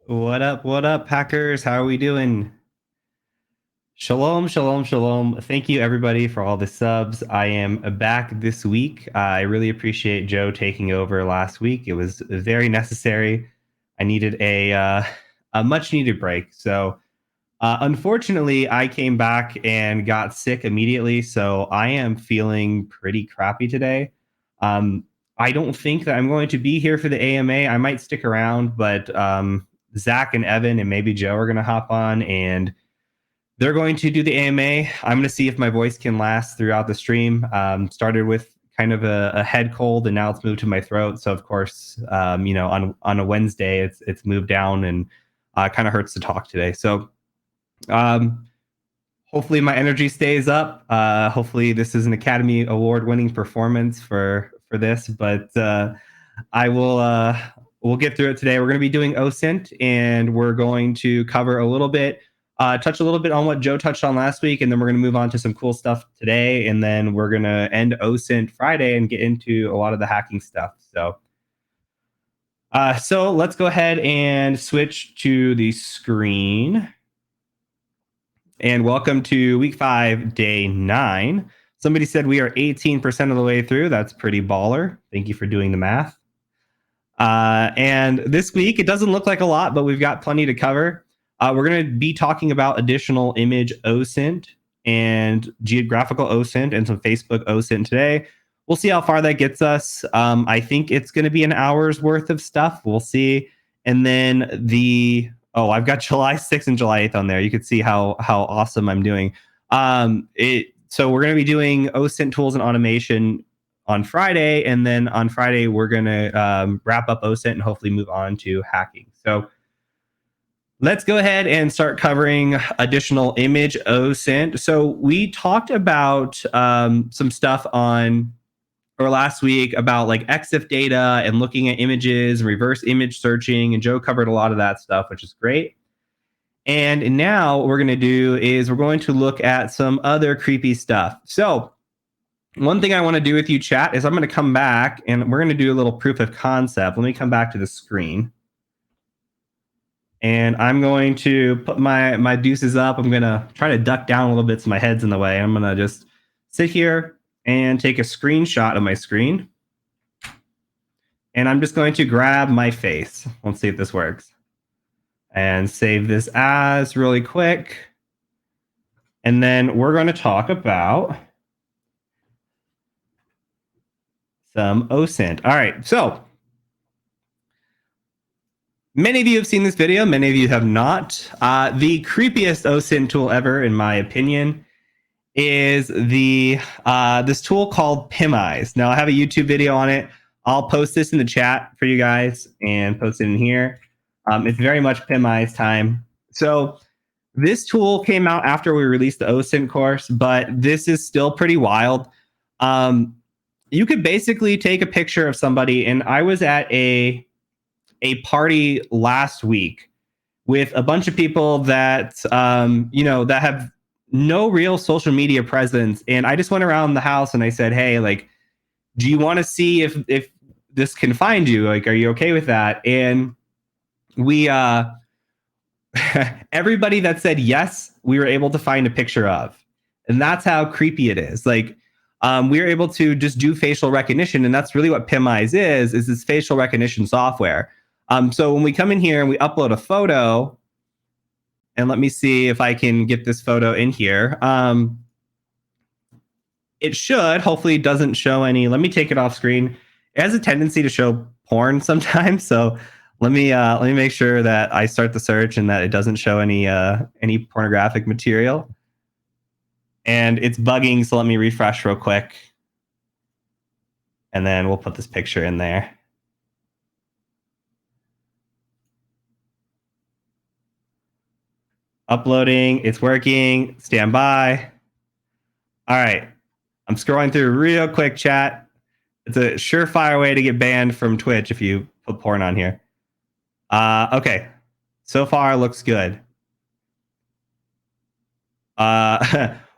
What up, Packers? How are we doing? Shalom, shalom, shalom. Thank you, everybody, for all the subs. I am back this week. I really appreciate Joe taking over last week. It was very necessary. I needed a much needed break. So, unfortunately, I came back and got sick immediately. So, I am feeling pretty crappy today. Um, I don't think that I'm going to be here for the AMA. I might stick around, but Zach and Evan and maybe Joe are going to hop on and they're going to do the AMA. I'm going to see if my voice can last throughout the stream. Started with kind of a head cold, and now it's moved to my throat. So of course, on a Wednesday, it's moved down and kind of hurts to talk today. So um, hopefully my energy stays up. Hopefully this is an Academy Award winning performance for this, but I will. We'll get through it today. We're going to be doing Osint, and we're going to cover a little bit, touch a little bit on what Joe touched on last week, and then we're going to move on to some cool stuff today, and then we're going to end Osint Friday and get into a lot of the hacking stuff. So let's go ahead and switch to the screen. And welcome to week 5, day 9. Somebody said we are 18% of the way through. That's pretty baller. Thank you for doing the math. And this week, it doesn't look like a lot, but we've got plenty to cover. We're going to be talking about additional image OSINT and geographical OSINT and some Facebook OSINT today. We'll see how far that gets us. I think it's going to be an hour's worth of stuff. We'll see. And then I've got July 6th and July 8th on there. You can see how awesome I'm doing. So we're going to be doing OSINT tools and automation on Friday, and then on Friday we're going to wrap up OSINT and hopefully move on to hacking. So let's go ahead and start covering additional image OSINT. So we talked about some stuff last week about like EXIF data and looking at images, reverse image searching, and Joe covered a lot of that stuff, which is great. And now what we're going to do is we're going to look at some other creepy stuff. So one thing I want to do with you, chat, is I'm going to come back and we're going to do a little proof of concept. Let me come back to the screen. And I'm going to put my deuces up. I'm going to try to duck down a little bit so my head's in the way. I'm going to just sit here and take a screenshot of my screen. And I'm just going to grab my face. Let's see if this works. And save this as really quick. And then we're going to talk about some OSINT. All right, so many of you have seen this video, many of you have not. The creepiest OSINT tool ever, in my opinion, is this tool called Pnpt. Now, I have a YouTube video on it. I'll post this in the chat for you guys and post it in here. It's very much Pnpt time. So this tool came out after we released the OSINT course, but this is still pretty wild. You could basically take a picture of somebody, and I was at a party last week with a bunch of people that that have no real social media presence, and I just went around the house and I said, hey, like, do you want to see if this can find you? Like, are you okay with that? And we everybody that said yes, we were able to find a picture of. And that's how creepy it is. Like, we were able to just do facial recognition, and that's really what Pnpt is this facial recognition software. So when we come in here and we upload a photo, and let me see if I can get this photo in here. It should, hopefully it doesn't show any. Let me take it off screen. It has a tendency to show porn sometimes. So let me make sure that I start the search and that it doesn't show any pornographic material. And it's bugging, so let me refresh real quick. And then we'll put this picture in there. Uploading, it's working, stand by. All right, I'm scrolling through real quick, chat. It's a surefire way to get banned from Twitch if you put porn on here. Okay, so far looks good.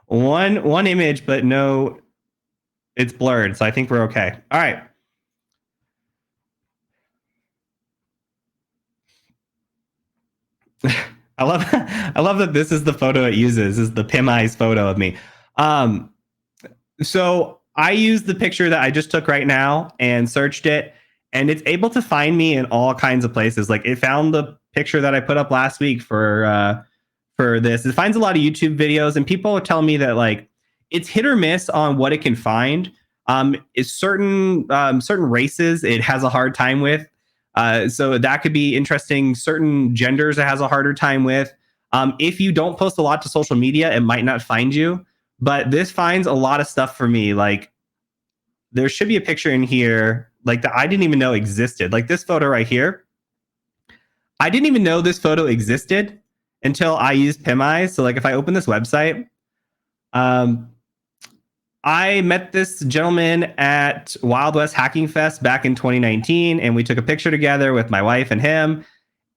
One image, but no, it's blurred, so I think we're okay. All right. I love I love that this is the photo it uses, is the Pim photo of me. So I used the picture that I just took right now and searched it, and it's able to find me in all kinds of places. Like it found the picture that I put up last week for this. It finds a lot of YouTube videos, and people are telling me that like it's hit or miss on what it can find. Is certain races it has a hard time with. So that could be interesting. Certain genders it has a harder time with. If you don't post a lot to social media, it might not find you. But this finds a lot of stuff for me. Like there should be a picture in here like that I didn't even know existed. Like this photo right here. I didn't even know this photo existed until I used PimEyes. So like if I open this website, um, I met this gentleman at Wild West Hacking Fest back in 2019, and we took a picture together with my wife and him.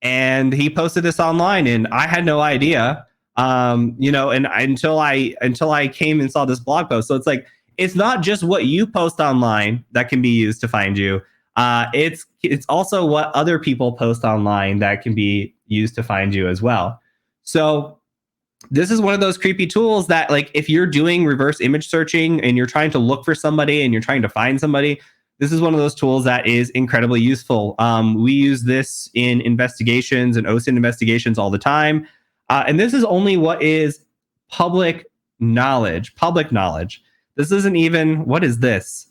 And he posted this online, and I had no idea. And until I came and saw this blog post. So it's like it's not just what you post online that can be used to find you. It's also what other people post online that can be used to find you as well. So this is one of those creepy tools that like if you're doing reverse image searching and you're trying to look for somebody and you're trying to find somebody, this is one of those tools that is incredibly useful. We use this in investigations and OSINT investigations all the time. And this is only what is public knowledge. Public knowledge. This isn't even, what is this?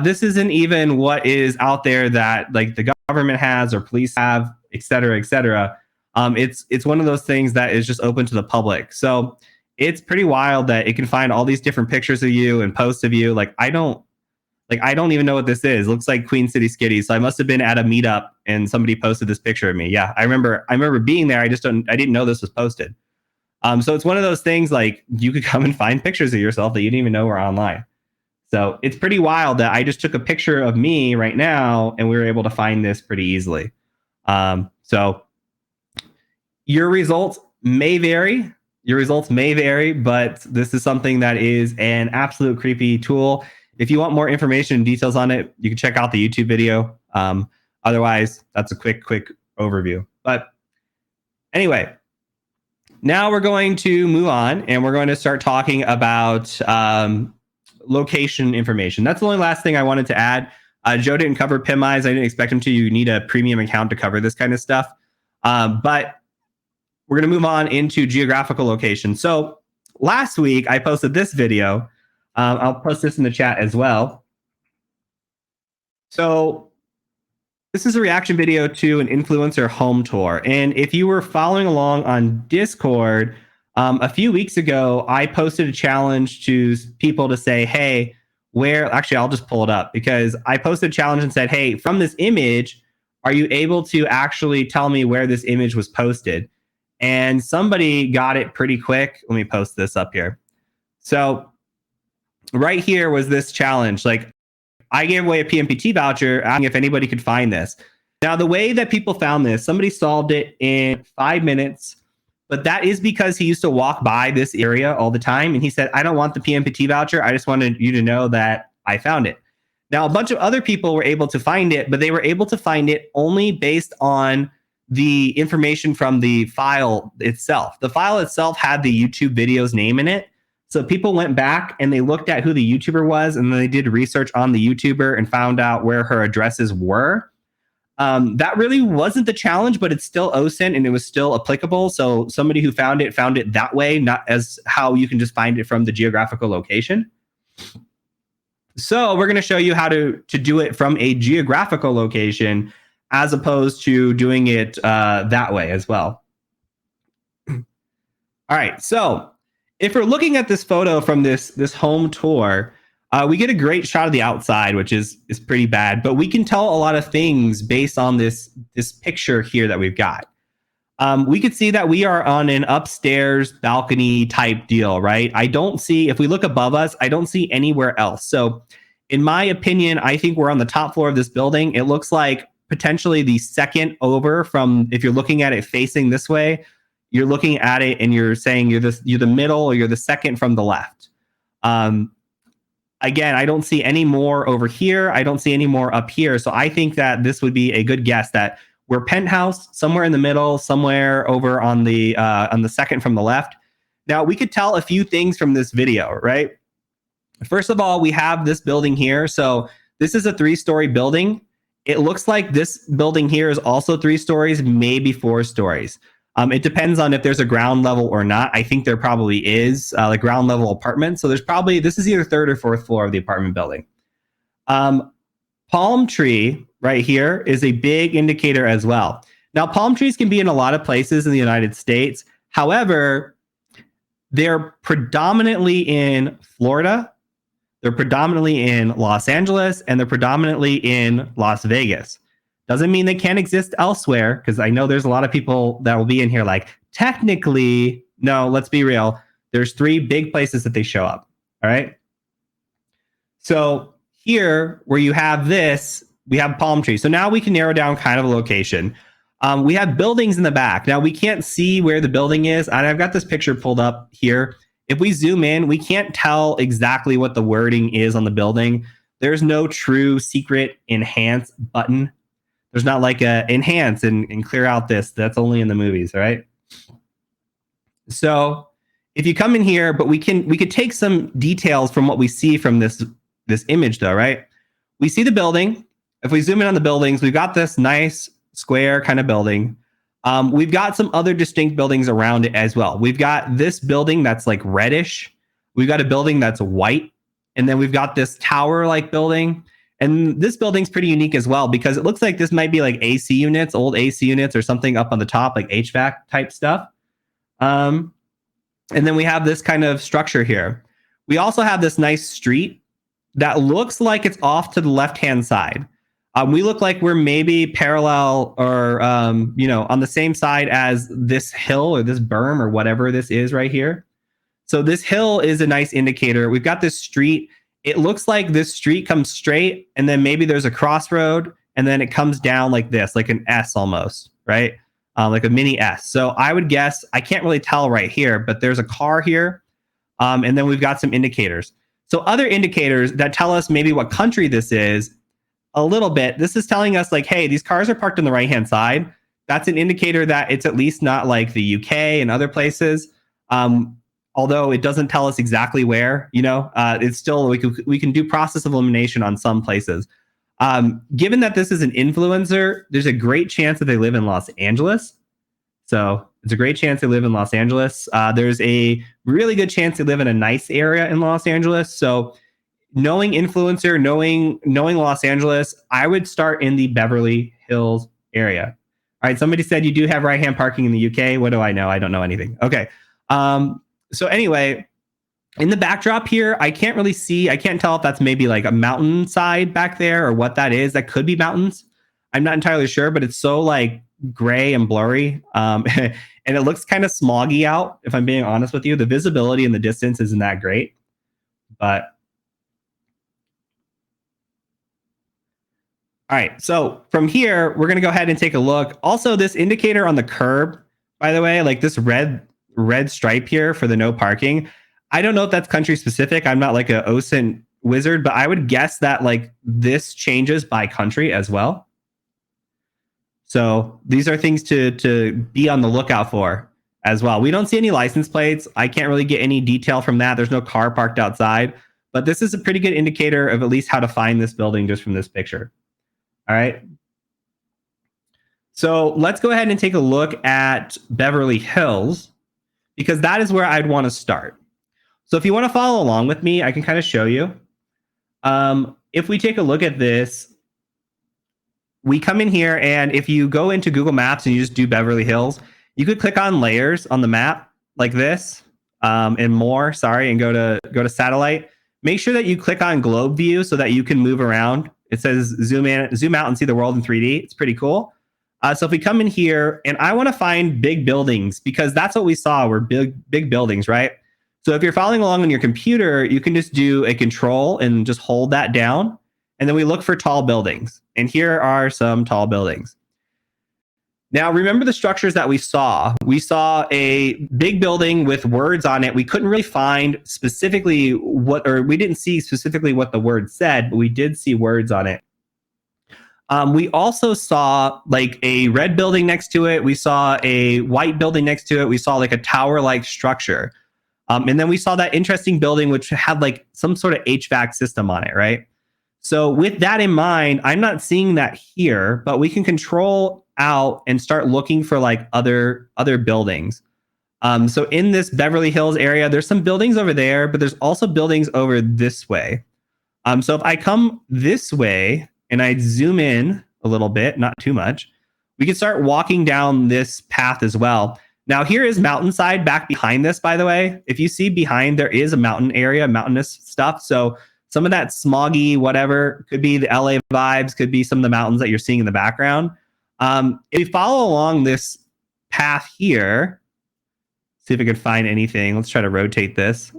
This isn't even what is out there that like the government has or police have, et cetera, et cetera. It's one of those things that is just open to the public. So it's pretty wild that it can find all these different pictures of you and posts of you. Like I don't even know what this is. It looks like Queen City Skitty. So I must have been at a meetup and somebody posted this picture of me. Yeah, I remember being there. I didn't know this was posted. So it's one of those things like you could come and find pictures of yourself that you didn't even know were online. So it's pretty wild that I just took a picture of me right now and we were able to find this pretty easily. So your results may vary. But this is something that is an absolute creepy tool. If you want more information and details on it, you can check out the YouTube video. Otherwise, that's a quick overview. But anyway, now we're going to move on and we're going to start talking about location information. That's the only last thing I wanted to add. Joe didn't cover PimEyes. I didn't expect him to. You need a premium account to cover this kind of stuff. But we're going to move on into geographical location. So last week, I posted this video. I'll post this in the chat as well. So this is a reaction video to an influencer home tour. And if you were following along on Discord, a few weeks ago, I posted a challenge to people to say, hey, actually, I'll just pull it up because I posted a challenge and said, hey, from this image, are you able to actually tell me where this image was posted? And somebody got it pretty quick. Let me post this up here. So right here was this challenge. Like I gave away a Pnpt voucher asking if anybody could find this. Now, the way that people found this, somebody solved it in 5 minutes, but that is because he used to walk by this area all the time. And he said, I don't want the Pnpt voucher. I just wanted you to know that I found it. Now, a bunch of other people were able to find it, but they were able to find it only based on the information from the file itself. The file itself had the YouTube video's name in it. So people went back and they looked at who the YouTuber was, and then they did research on the YouTuber and found out where her addresses were. That really wasn't the challenge, but it's still OSINT and it was still applicable. So somebody who found it that way, not as how you can just find it from the geographical location. So we're going to show you how to do it from a geographical location as opposed to doing it that way as well. All right, so if we're looking at this photo from this home tour, we get a great shot of the outside, which is pretty bad, but we can tell a lot of things based on this picture here that we've got. We could see that we are on an upstairs balcony type deal, right? If we look above us, I don't see anywhere else. So in my opinion, I think we're on the top floor of this building. It looks like potentially the second over from, if you're looking at it facing this way, you're looking at it and you're saying you're the middle or you're the second from the left. Again, I don't see any more over here. I don't see any more up here. So I think that this would be a good guess that we're penthouse, somewhere in the middle, somewhere over on the second from the left. Now, we could tell a few things from this video, right? First of all, we have this building here. So this is a 3-story building. It looks like this building here is also 3 stories, maybe 4 stories. It depends on if there's a ground level or not. I think there probably is like ground level apartments. So there's probably, this is either 3rd or 4th floor of the apartment building. Palm tree right here is a big indicator as well. Now, palm trees can be in a lot of places in the United States. However, they're predominantly in Florida, they're predominantly in Los Angeles, and they're predominantly in Las Vegas. Doesn't mean they can't exist elsewhere, because I know there's a lot of people that will be in here like, technically, no, let's be real. There's 3 big places that they show up, all right? So here, where you have this, we have palm trees. So now we can narrow down kind of a location. We have buildings in the back. Now, we can't see where the building is, and I've got this picture pulled up here. If we zoom in, we can't tell exactly what the wording is on the building. There's no true secret enhance button. There's not like a enhance and clear out this. That's only in the movies, all right? So if you come in here, but we could take some details from what we see from this image though, right? We see the building. If we zoom in on the buildings, we've got this nice square kind of building. We've got some other distinct buildings around it as well. We've got this building that's like reddish. We've got a building that's white. And then we've got this tower-like building. And this building's pretty unique as well, because it looks like this might be like AC units, old AC units or something up on the top, like HVAC type stuff. And then we have this kind of structure here. We also have this nice street that looks like it's off to the left-hand side. We look like we're maybe parallel or, on the same side as this hill or this berm or whatever this is right here. So this hill is a nice indicator. We've got this street. It looks like this street comes straight, and then maybe there's a crossroad, and then it comes down like this, like an S almost, right? Like a mini S. So I would guess, I can't really tell right here, but there's a car here, and then we've got some indicators. So other indicators that tell us maybe what country this is, a little bit. This is telling us like, hey, these cars are parked on the right-hand side. That's an indicator that it's at least not like the UK and other places. Although it doesn't tell us exactly where, it's still, we can do process of elimination on some places. Given that this is an influencer, there's a great chance that they live in Los Angeles. So it's a great chance they live in Los Angeles. There's a really good chance they live in a nice area in Los Angeles. So knowing influencer, knowing Los Angeles, I would start in the Beverly Hills area. All right, somebody said you do have right-hand parking in the UK. What do I know? I don't know anything. Okay. So anyway, in the backdrop here, I can't tell if that's maybe like a mountainside back there or what that is. That could be mountains. I'm not entirely sure, but it's so like gray and blurry. And it looks kind of smoggy out, if I'm being honest with you. The visibility in the distance isn't that great. But all right, so from here, we're going to go ahead and take a look. Also, this indicator on the curb, by the way, like this red stripe here for the no parking. I don't know if that's country specific. I'm not like a Osint wizard, but I would guess that like this changes by country as well. So these are things to be on the lookout for as well. We don't see any license plates. I can't really get any detail from that. There's no car parked outside, but this is a pretty good indicator of at least how to find this building just from this picture. All right. So let's go ahead and take a look at Beverly Hills, because that is where I'd want to start. So if you want to follow along with me, I can kind of show you. If we take a look at this, we come in here, and if you go into Google Maps and you just do Beverly Hills, you could click on layers on the map like this, and more, and go to satellite. Make sure that you click on globe view so that you can move around. It says zoom out and see the world in 3D. It's pretty cool. So if we come in here, and I want to find big buildings, because that's what we saw were big buildings, right? So if you're following along on your computer, you can just do a control and just hold that down. And then we look for tall buildings. And here are some tall buildings. Now, remember the structures that we saw. We saw a big building with words on it. We couldn't really find specifically we didn't see specifically what the word said, but we did see words on it. We also saw like a red building next to it. We saw a white building next to it. We saw like a tower-like structure. And then we saw that interesting building, which had like some sort of HVAC system on it, right? So with that in mind, I'm not seeing that here, but we can control out and start looking for like other buildings. So in this Beverly Hills area, there's some buildings over there, but there's also buildings over this way. So if I come this way and I zoom in a little bit, not too much, we can start walking down this path as well. Now here is mountainside back behind this, by the way. If you see behind, there is a mountain area, mountainous stuff. So some of that smoggy, whatever, could be the LA vibes, could be some of the mountains that you're seeing in the background. If you follow along this path here, see if I could find anything. Let's try to rotate this.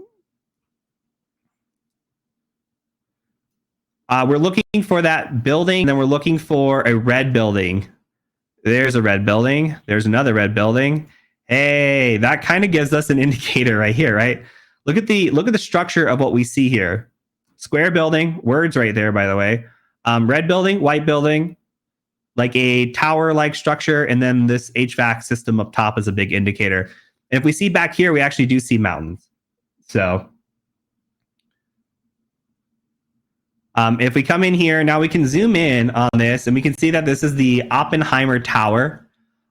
We're looking for that building, and then we're looking for a red building. There's a red building. There's another red building. Hey, that kind of gives us an indicator right here, right? Look at the structure of what we see here. Square building, words right there, by the way. Red building, white building, like a tower-like structure, and then this HVAC system up top is a big indicator. And if we see back here, we actually do see mountains. So if we come in here, now we can zoom in on this, and we can see that this is the Oppenheimer Tower.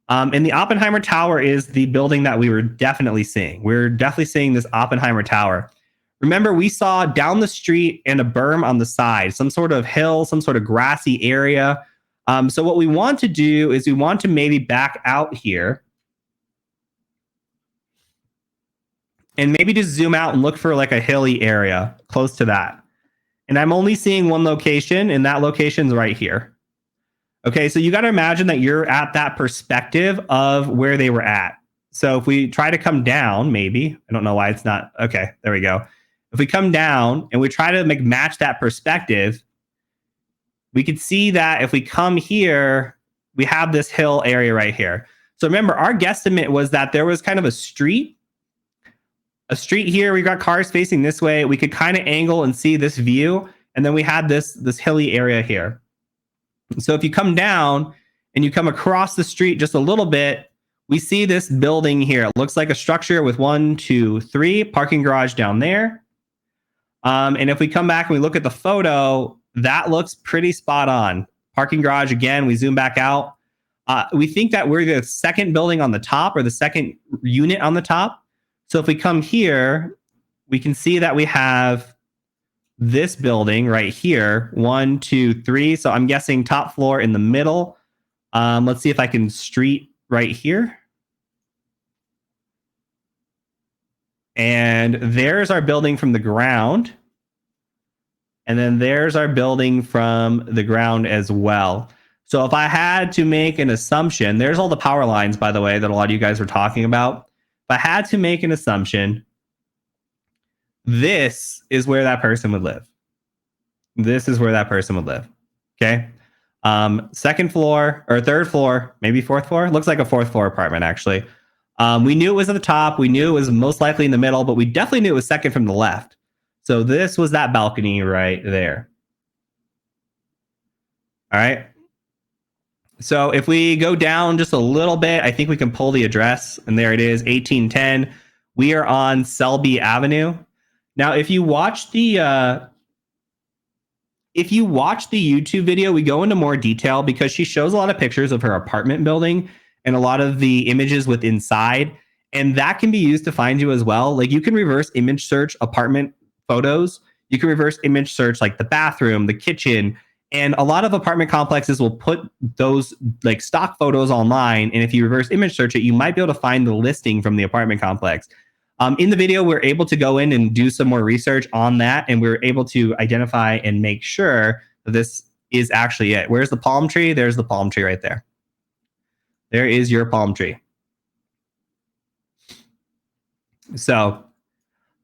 And the Oppenheimer Tower is the building that we were definitely seeing. We're definitely seeing this Oppenheimer Tower. Remember, we saw down the street and a berm on the side, some sort of hill, some sort of grassy area. So what we want to do is we want to maybe back out here and maybe just zoom out and look for like a hilly area close to that. And I'm only seeing one location, and that location's right here. Okay, so you got to imagine that you're at that perspective of where they were at. So if we try to come down, maybe, I don't know why it's not, okay, there we go. If we come down and we try to match that perspective, we could see that if we come here, we have this hill area right here. So remember, our guesstimate was that there was kind of a street here. We got cars facing this way. We could kind of angle and see this view. And then we had this hilly area here. So if you come down and you come across the street just a little bit, we see this building here. It looks like a structure with 1, 2, 3 parking garage down there. And if we come back and we look at the photo, that looks pretty spot on. Parking garage, again, we zoom back out. We think that we're the second building on the top, or the second unit on the top. So if we come here, we can see that we have this building right here, 1, 2, 3. So I'm guessing top floor in the middle. Let's see if I can street right here. And there's our building from the ground. And then there's our building from the ground as well. So if I had to make an assumption, there's all the power lines, by the way, that a lot of you guys were talking about. If I had to make an assumption, this is where that person would live. This is where that person would live. Okay. Second floor or third floor, maybe fourth floor. Looks like a fourth floor apartment, actually. We knew it was at the top. We knew it was most likely in the middle, but we definitely knew it was second from the left. So this was that balcony right there. All right. So if we go down just a little bit, I think we can pull the address, and there it is, 1810. We are on Selby Avenue. Now, if you watch the YouTube video, we go into more detail because she shows a lot of pictures of her apartment building and a lot of the images with inside, and that can be used to find you as well. Like, you can reverse image search apartment photos. You can reverse image search like the bathroom, the kitchen, and a lot of apartment complexes will put those like stock photos online. And if you reverse image search it, you might be able to find the listing from the apartment complex. In the video, we're able to go in and do some more research on that, and we're able to identify and make sure that this is actually it. Where's the palm tree? There's the palm tree right there. There is your palm tree. So,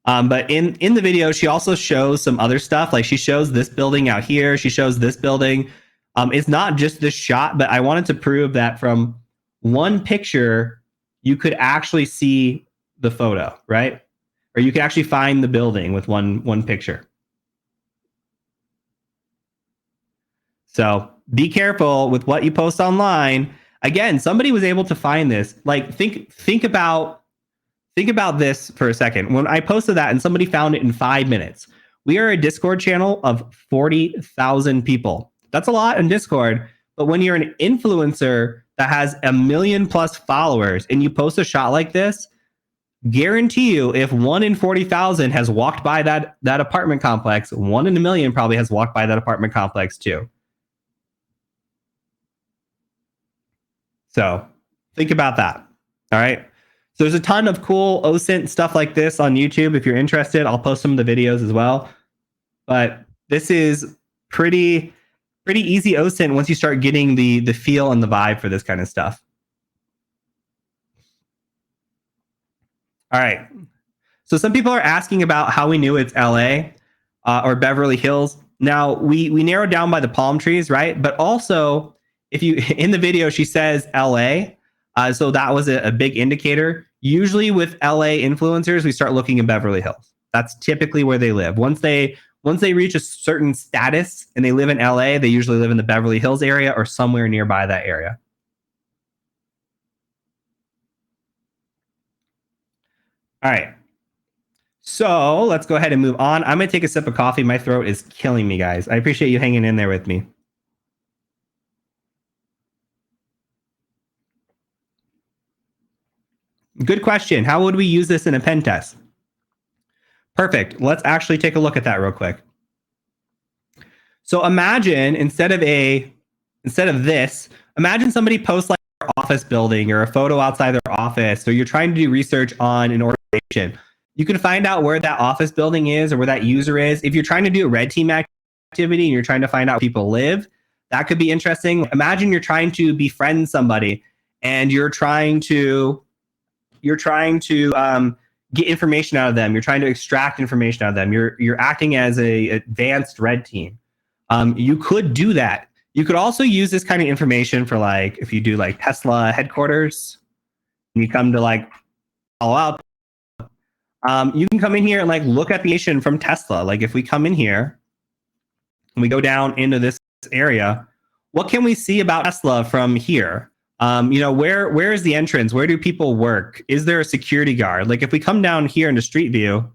but in the video, she also shows some other stuff. Like, she shows this building out here. She shows this building. It's not just this shot, but I wanted to prove that from one picture, you could actually see the photo, right? Or you could actually find the building with one picture. So be careful with what you post online. Again, somebody was able to find this. Like think about this for a second. When I posted that and somebody found it in 5 minutes. We are a Discord channel of 40,000 people. That's a lot in Discord. But when you're an influencer that has 1 million plus followers and you post a shot like this, guarantee you, if 1 in 40,000 has walked by that apartment complex, 1 in 1 million probably has walked by that apartment complex too. So think about that. All right. So there's a ton of cool OSINT stuff like this on YouTube. If you're interested, I'll post some of the videos as well. But this is pretty easy OSINT once you start getting the feel and the vibe for this kind of stuff. All right. So some people are asking about how we knew it's LA or Beverly Hills. Now we narrowed down by the palm trees, right? But also, if you in the video, she says LA. So that was a big indicator. Usually with LA influencers, we start looking in Beverly Hills. That's typically where they live. Once they reach a certain status and they live in LA, they usually live in the Beverly Hills area or somewhere nearby that area. All right. So let's go ahead and move on. I'm going to take a sip of coffee. My throat is killing me, guys. I appreciate you hanging in there with me. Good question. How would we use this in a pen test? Perfect. Let's actually take a look at that real quick. So imagine instead of this, imagine somebody posts like their office building or a photo outside their office, or you're trying to do research on an organization. You can find out where that office building is or where that user is. If you're trying to do a red team activity and you're trying to find out where people live, that could be interesting. Imagine you're trying to befriend somebody and you're trying to get information out of them. You're trying to extract information out of them. You're acting as a advanced red team. You could do that. You could also use this kind of information for like if you do like Tesla headquarters, and you come to like all out. You can come in here and like look at the information from Tesla. Like if we come in here and we go down into this area, what can we see about Tesla from here? Where is the entrance? Where do people work? Is there a security guard? Like if we come down here into Street View,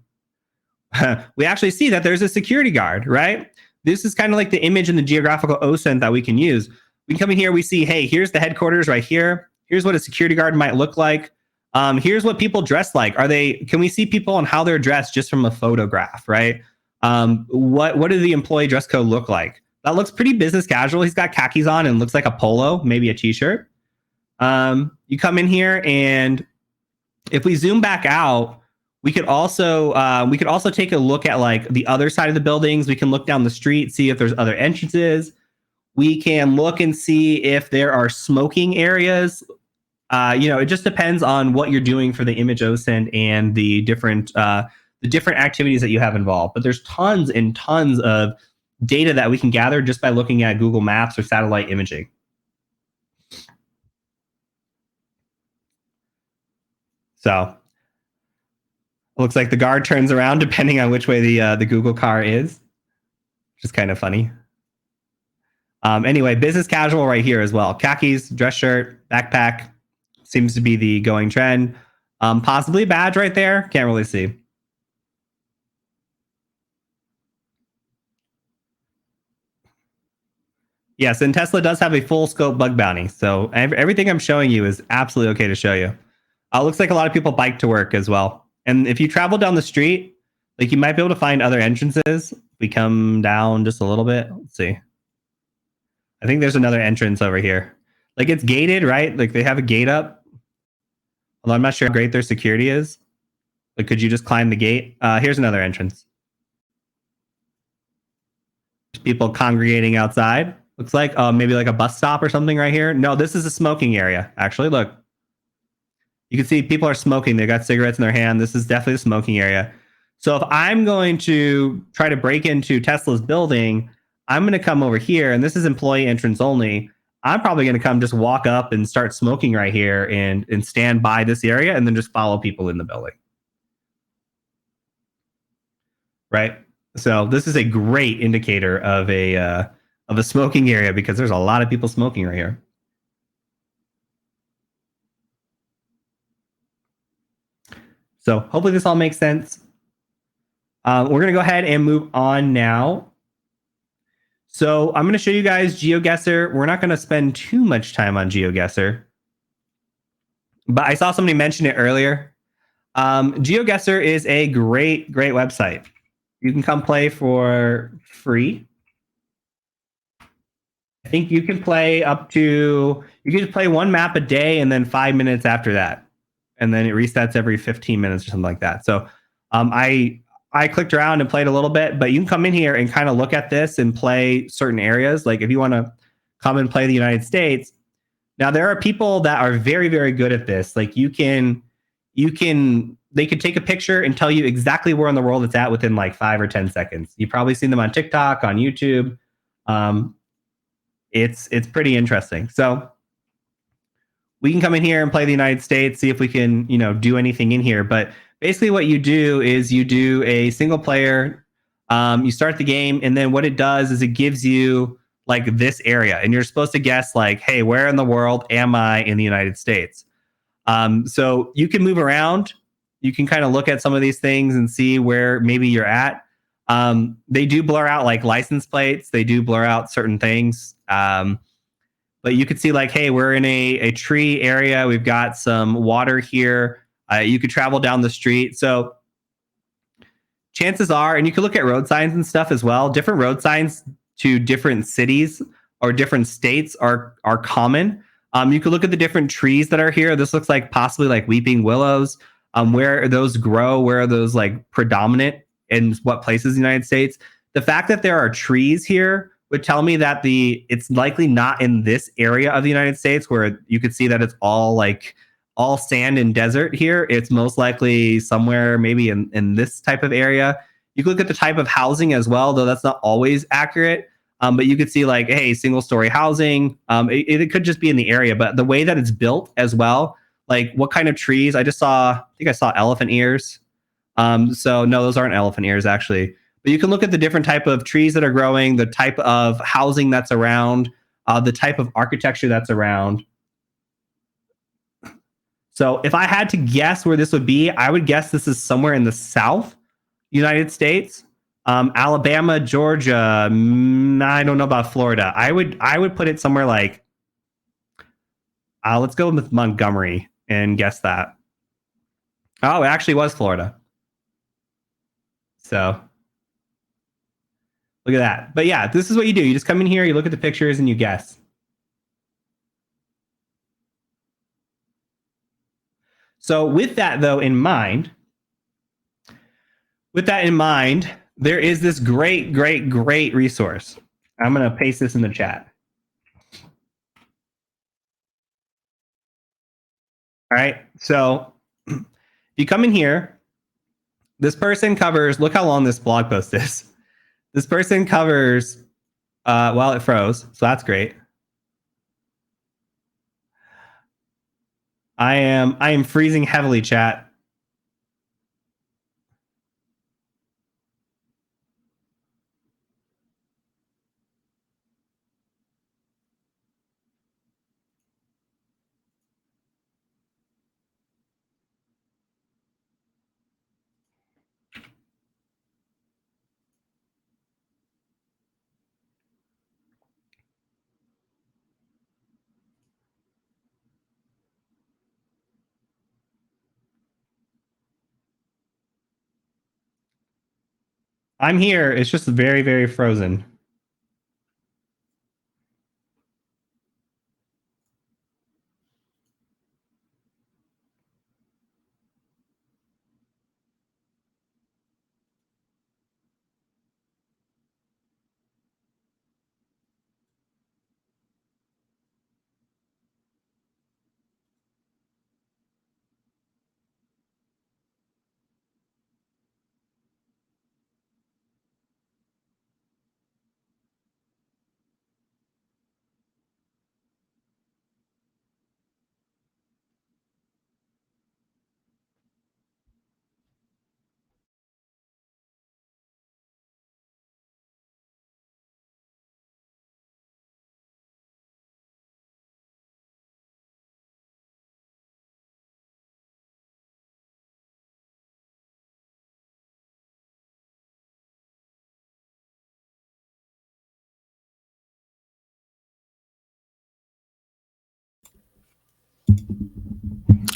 we actually see that there's a security guard, right? This is kind of like the image in the geographical OSINT that we can use. We can come in here, we see, hey, here's the headquarters right here. Here's what a security guard might look like. Here's what people dress like. Can we see people and how they're dressed just from a photograph, right? What does the employee dress code look like? That looks pretty business casual. He's got khakis on and looks like a polo, maybe a t-shirt. You come in here, and if we zoom back out, we could also take a look at like the other side of the buildings. We can look down the street, see if there's other entrances. We can look and see if there are smoking areas. It just depends on what you're doing for the image OSINT and the different activities that you have involved. But there's tons and tons of data that we can gather just by looking at Google Maps or satellite imaging. So it looks like the guard turns around depending on which way the Google car is, which is kind of funny. Anyway, business casual right here as well. Khakis, dress shirt, backpack seems to be the going trend. Possibly a badge right there. Can't really see. Yes, and Tesla does have a full scope bug bounty. So everything I'm showing you is absolutely okay to show you. Looks like a lot of people bike to work as well. And if you travel down the street, like you might be able to find other entrances. We come down just a little bit. Let's see. I think there's another entrance over here. Like it's gated, right? Like they have a gate up. Although I'm not sure how great their security is. Like, could you just climb the gate? Here's another entrance. People congregating outside. Looks like maybe like a bus stop or something right here. No, this is a smoking area. Actually, look. You can see people are smoking. They got cigarettes in their hand. This is definitely a smoking area. So if I'm going to try to break into Tesla's building, I'm going to come over here, and this is employee entrance only. I'm probably going to come just walk up and start smoking right here and stand by this area and then just follow people in the building. Right? So this is a great indicator of a of a smoking area because there's a lot of people smoking right here. So hopefully this all makes sense. We're going to go ahead and move on now. So I'm going to show you guys GeoGuessr. We're not going to spend too much time on GeoGuessr, but I saw somebody mention it earlier. GeoGuessr is a great website. You can come play for free. I think you can play you can just play one map a day and then 5 minutes after that. And then it resets every 15 minutes or something like that. So I clicked around and played a little bit, but you can come in here and kind of look at this and play certain areas. Like if you want to come and play the United States. Now there are people that are very good at this. Like they could take a picture and tell you exactly where in the world it's at within like 5 or 10 seconds. You've probably seen them on TikTok, on YouTube. It's pretty interesting. So we can come in here and play the United States, see if we can, do anything in here. But basically what you do is you do a single player, you start the game, and then what it does is it gives you like this area, and you're supposed to guess like, hey, where in the world am I in the United States? So you can move around. You can kind of look at some of these things and see where maybe you're at. They do blur out like license plates. They do blur out certain things. But you could see like, hey, we're in a tree area. We've got some water here. You could travel down the street. So chances are, and you can look at road signs and stuff as well. Different road signs to different cities or different states are common. You can look at the different trees that are here. This looks like possibly like weeping willows. Where those grow, where are those like predominant in what places in the United States? The fact that there are trees here would tell me that it's likely not in this area of the United States where you could see that it's all sand and desert here. It's most likely somewhere maybe in this type of area. You can look at the type of housing as well, though that's not always accurate. But you could see like, hey, single story housing. It could just be in the area, but the way that it's built as well, like what kind of trees. I think I saw elephant ears. So no, those aren't elephant ears actually. But you can look at the different type of trees that are growing, the type of housing that's around, the type of architecture that's around. So if I had to guess where this would be, I would guess this is somewhere in the South United States. Alabama, Georgia. I don't know about Florida. I would put it somewhere like, let's go with Montgomery and guess that. Oh, it actually was Florida. So look at that. But yeah, this is what you do. You just come in here, you look at the pictures, and you guess. So with that though in mind, there is this great resource. I'm going to paste this in the chat. All right. So you come in here, this person covers, look how long this blog post is. This person covers, well, it froze. So that's great. I am freezing heavily, chat. I'm here. It's just very frozen.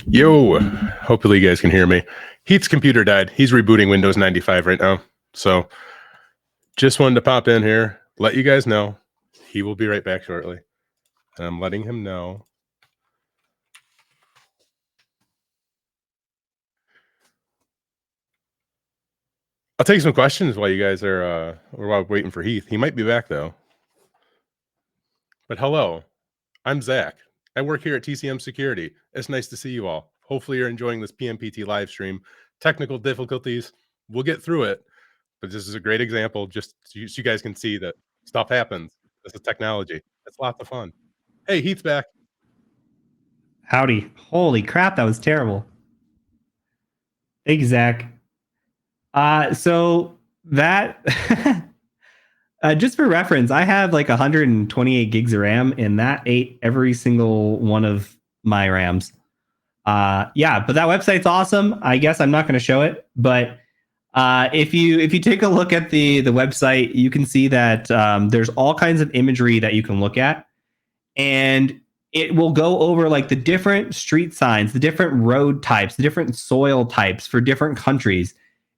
Yo, hopefully you guys can hear me. Heath's computer died. He's rebooting Windows 95 right now. So just wanted to pop in here, let you guys know. He will be right back shortly. And I'm letting him know. I'll take some questions while you guys are while waiting for Heath. He might be back though. But hello, I'm Zach. I work here at TCM Security. It's nice to see you all. Hopefully you're enjoying this PMPT live stream. Technical difficulties, we'll get through it. But this is a great example, just so you guys can see that stuff happens. This is technology. It's lots of fun. Hey, Heath's back. Howdy. Holy crap, that was terrible. Thank you, Zach. So that just for reference, I have like 128 gigs of RAM, and that ate every single one of my RAMs. Yeah, but that website's awesome. I guess I'm not going to show it, but if you take a look at the website, you can see that there's all kinds of imagery that you can look at, and it will go over like the different street signs, the different road types, the different soil types for different countries.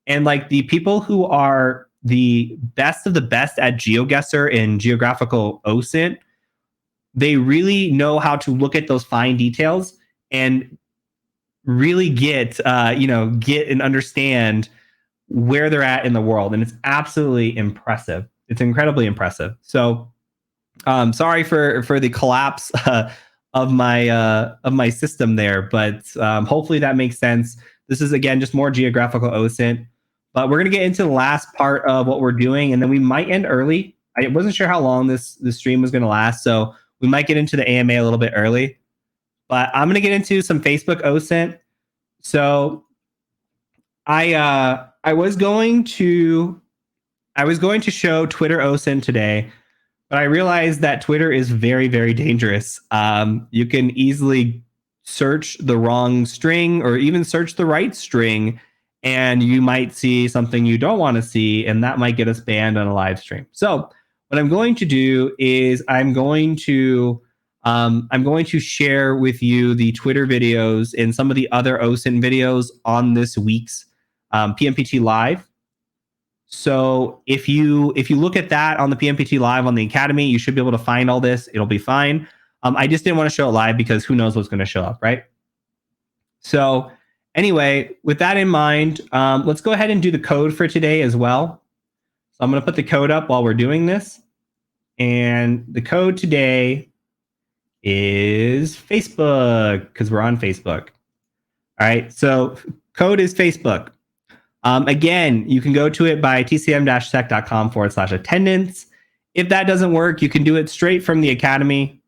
And like the people who are the best of the best at GeoGuessr and geographical Osint, they really know how to look at those fine details and really get and understand where they're at in the world. And it's absolutely impressive. It's incredibly impressive. So sorry for the collapse of my system there, but hopefully that makes sense. This is again just more geographical OSINT, but we're gonna get into the last part of what we're doing, and then we might end early. I wasn't sure how long this stream was gonna last, so we might get into the AMA a little bit early. But I'm gonna get into some Facebook OSINT. So I was going to show Twitter OSINT today, but I realized that Twitter is very, very dangerous. You can easily search the wrong string or even search the right string, and you might see something you don't want to see, and that might get us banned on a live stream. So what I'm going to do is I'm going to share with you the Twitter videos and some of the other OSINT videos on this week's PMPT Live. So if you look at that on the PMPT Live on the Academy, you should be able to find all this. It'll be fine. I just didn't want to show it live because who knows what's going to show up, right? So anyway, with that in mind, let's go ahead and do the code for today as well. So I'm going to put the code up while we're doing this. And the code today is Facebook because we're on Facebook. All right, so code is Facebook. Again, you can go to it by tcm-tech.com/attendance. If that doesn't work, you can do it straight from the Academy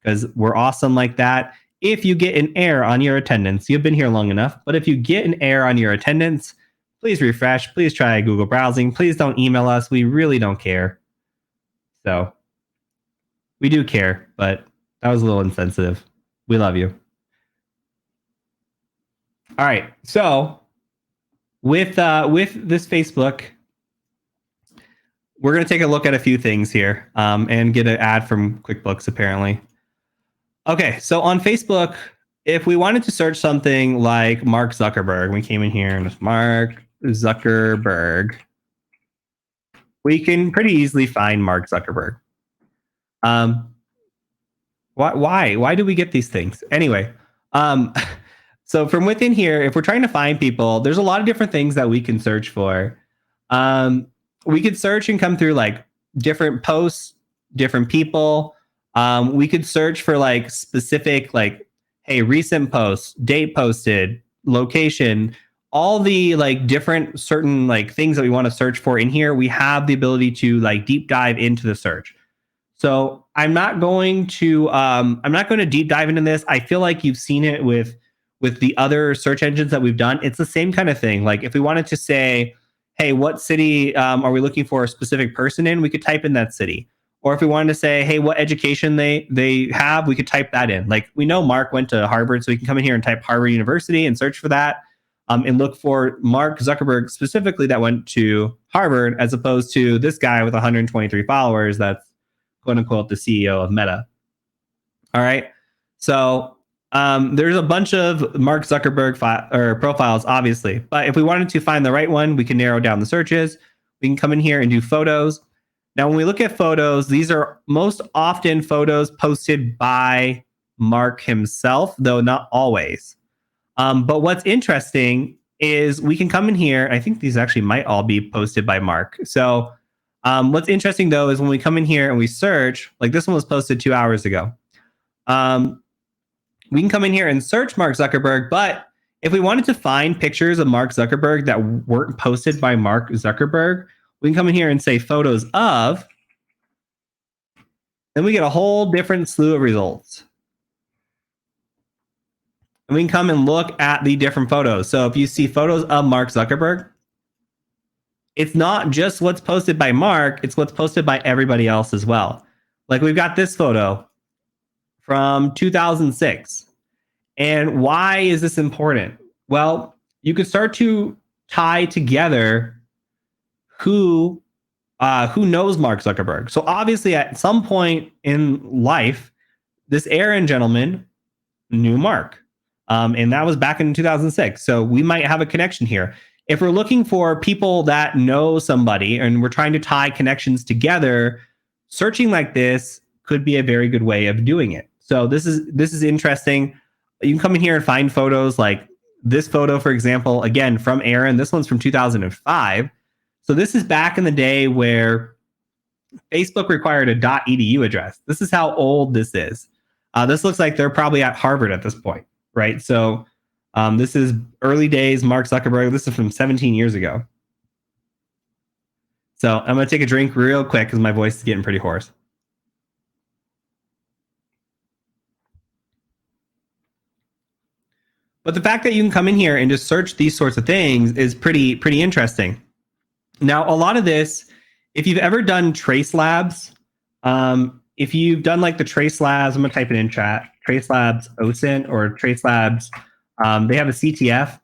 because we're awesome like that. If you get an error on your attendance, you've been here long enough, but if you get an error on your attendance, please refresh. Please try Google browsing. Please don't email us. We really don't care. So we do care, but that was a little insensitive. We love you. All right. So with this Facebook, we're going to take a look at a few things here and get an ad from QuickBooks, apparently. Okay, so on Facebook, if we wanted to search something like Mark Zuckerberg, we came in here and it's Mark Zuckerberg. We can pretty easily find Mark Zuckerberg. Why do we get these things? Anyway, so from within here, if we're trying to find people, there's a lot of different things that we can search for. We could search and come through like different posts, different people. We could search for like specific, like, hey, recent posts, date posted, location, all the like different certain like things that we want to search for in here. We have the ability to like deep dive into the search. So I'm not going to deep dive into this. I feel like you've seen it with the other search engines that we've done. It's the same kind of thing. Like if we wanted to say, hey, what city are we looking for a specific person in? We could type in that city. Or if we wanted to say, hey, what education they have, we could type that in. Like we know Mark went to Harvard, so we can come in here and type Harvard University and search for that and look for Mark Zuckerberg specifically that went to Harvard, as opposed to this guy with 123 followers that's quote unquote the CEO of Meta. All right. So There's a bunch of Mark Zuckerberg profiles, obviously, but if we wanted to find the right one, we can narrow down the searches. We can come in here and do photos. Now, when we look at photos, these are most often photos posted by Mark himself, though not always. But what's interesting is we can come in here. I think these actually might all be posted by Mark. So what's interesting, though, is when we come in here and we search, like this one was posted 2 hours ago. We can come in here and search Mark Zuckerberg, but if we wanted to find pictures of Mark Zuckerberg that weren't posted by Mark Zuckerberg, we can come in here and say photos of, and we get a whole different slew of results. And we can come and look at the different photos. So if you see photos of Mark Zuckerberg, it's not just what's posted by Mark, it's what's posted by everybody else as well. Like we've got this photo from 2006. And why is this important? Well, you could start to tie together who knows Mark Zuckerberg. So obviously at some point in life, this Aaron gentleman knew Mark. And that was back in 2006. So we might have a connection here. If we're looking for people that know somebody and we're trying to tie connections together, searching like this could be a very good way of doing it. So this is interesting. You can come in here and find photos like this photo, for example, again, from Aaron. This one's from 2005. So this is back in the day where Facebook required a .edu address. This is how old this is. This looks like they're probably at Harvard at this point, right? So this is early days, Mark Zuckerberg. This is from 17 years ago. So I'm going to take a drink real quick because my voice is getting pretty hoarse. But the fact that you can come in here and just search these sorts of things is pretty interesting. Now, a lot of this, if you've ever done trace labs, if you've done like the trace labs, I'm going to type it in chat, trace labs Osint or trace labs, they have a CTF.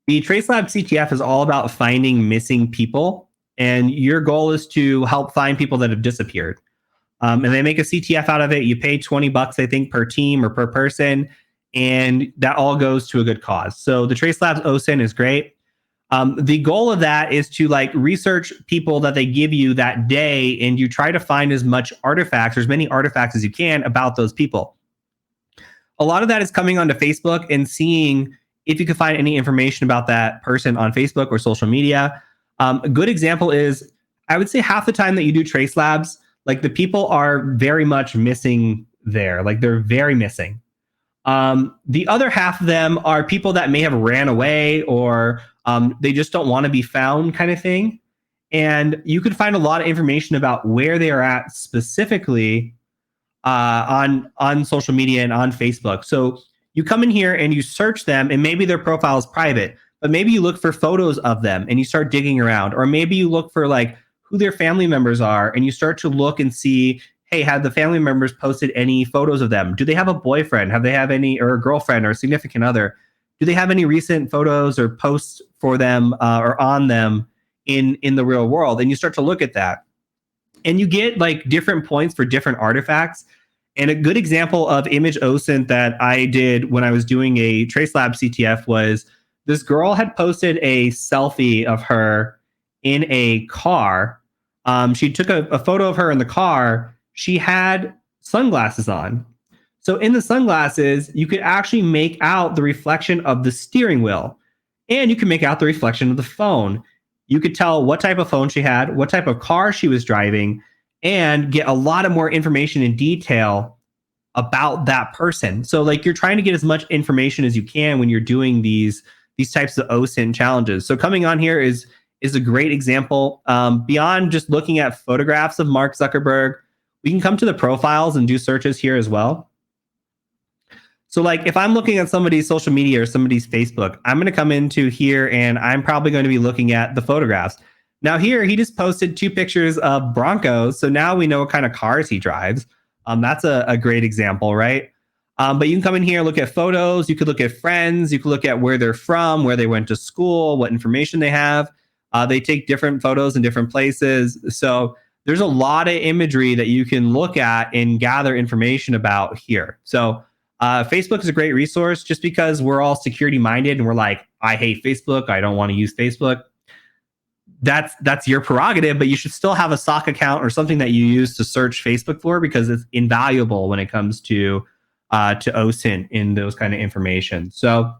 The trace lab CTF is all about finding missing people. And your goal is to help find people that have disappeared. And they make a CTF out of it. You pay $20, I think, per team or per person. And that all goes to a good cause. So the Trace Labs Osint is great. The goal of that is to like research people that they give you that day, and you try to find as much artifacts or as many artifacts as you can about those people. A lot of that is coming onto Facebook and seeing if you can find any information about that person on Facebook or social media. A good example is, I would say half the time that you do Trace Labs, like the people are very much missing there. Like they're very missing. The other half of them are people that may have ran away or they just don't want to be found kind of thing. And you could find a lot of information about where they are at specifically on social media and on Facebook. So you come in here and you search them, and maybe their profile is private, but maybe you look for photos of them and you start digging around. Or maybe you look for like who their family members are and you start to look and see, hey, have the family members posted any photos of them? Do they have a boyfriend? Have they have any, or a girlfriend or a significant other? Do they have any recent photos or posts for them or on them in the real world? And you start to look at that. And you get like different points for different artifacts. And a good example of image OSINT that I did when I was doing a Trace Lab CTF was this girl had posted a selfie of her in a car. She took a photo of her in the car. She had sunglasses on. So in the sunglasses, you could actually make out the reflection of the steering wheel, and you can make out the reflection of the phone. You could tell what type of phone she had, what type of car she was driving, and get a lot of more information in detail about that person. So like you're trying to get as much information as you can when you're doing these types of OSINT challenges. So coming on here is a great example. Beyond just looking at photographs of Mark Zuckerberg, we can come to the profiles and do searches here as well. So like if I'm looking at somebody's social media or somebody's Facebook, I'm going to come into here and I'm probably going to be looking at the photographs. Now here, he just posted 2 pictures of Broncos. So now we know what kind of cars he drives. That's a great example, right? But you can come in here and look at photos. You could look at friends. You could look at where they're from, where they went to school, what information they have. They take different photos in different places. So there's a lot of imagery that you can look at and gather information about here. So Facebook is a great resource just because we're all security minded and we're like, I hate Facebook. I don't want to use Facebook. That's your prerogative, but you should still have a SOC account or something that you use to search Facebook for, because it's invaluable when it comes to OSINT in those kind of information. So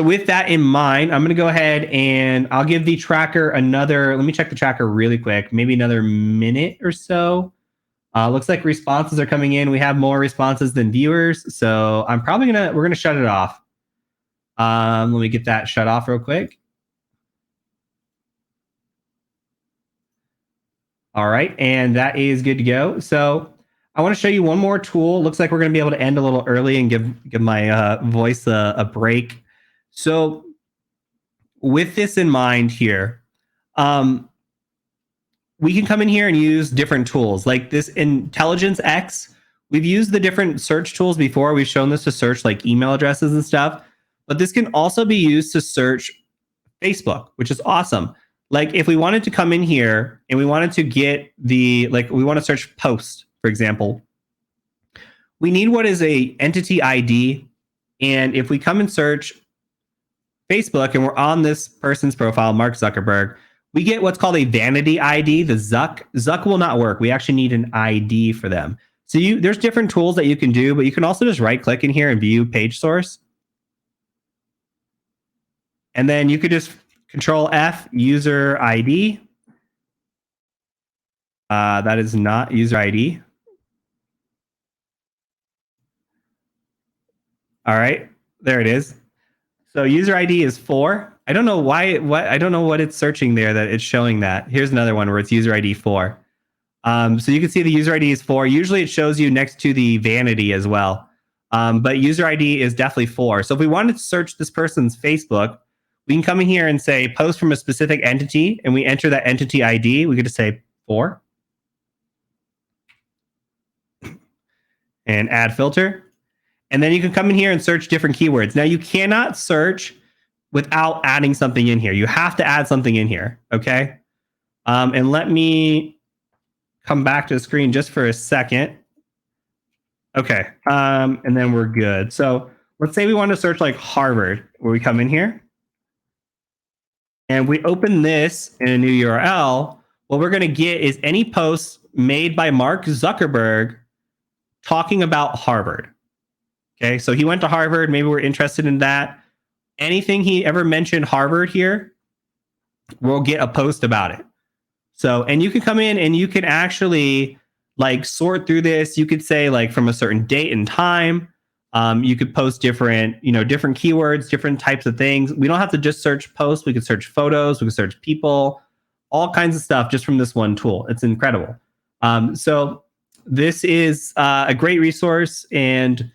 with that in mind, I'm going to go ahead and I'll give the tracker another, let me check the tracker really quick, maybe another minute or so. Looks like responses are coming in. We have more responses than viewers. So we're going to shut it off. Let me get that shut off real quick. All right. And that is good to go. So I want to show you one more tool. Looks like we're going to be able to end a little early and give my voice a break. So with this in mind here, we can come in here and use different tools like this Intelligence X. We've used the different search tools before. We've shown this to search like email addresses and stuff, but this can also be used to search Facebook, which is awesome. Like if we wanted to come in here and we wanted to get we want to search post, for example, we need what is a entity ID. And if we come and search Facebook and we're on this person's profile, Mark Zuckerberg, we get what's called a vanity ID. The Zuck will not work. We actually need an ID for them. So there's different tools that you can do, but you can also just right click in here and view page source. And then you could just Control F, user ID. That is not user ID. All right, there it is. So user ID is 4. I don't know why. I don't know what it's searching there that it's showing that. Here's another one where it's user ID 4. So you can see the user ID is 4. Usually it shows you next to the vanity as well. But user ID is definitely 4. So if we wanted to search this person's Facebook, we can come in here and say post from a specific entity, and we enter that entity ID. We could just say 4 and add filter. And then you can come in here and search different keywords. Now you cannot search without adding something in here. You have to add something in here, okay? And let me come back to the screen just for a second. Okay, and then we're good. So let's say we want to search like Harvard, where we come in here and we open this in a new URL. What we're going to get is any posts made by Mark Zuckerberg talking about Harvard. Okay, so he went to Harvard. Maybe we're interested in that. Anything he ever mentioned Harvard here, we'll get a post about it. So, and you can come in and you can actually like sort through this. You could say like from a certain date and time. You could post different keywords, different types of things. We don't have to just search posts. We could search photos. We could search people, all kinds of stuff just from this one tool. It's incredible. So this is a great resource and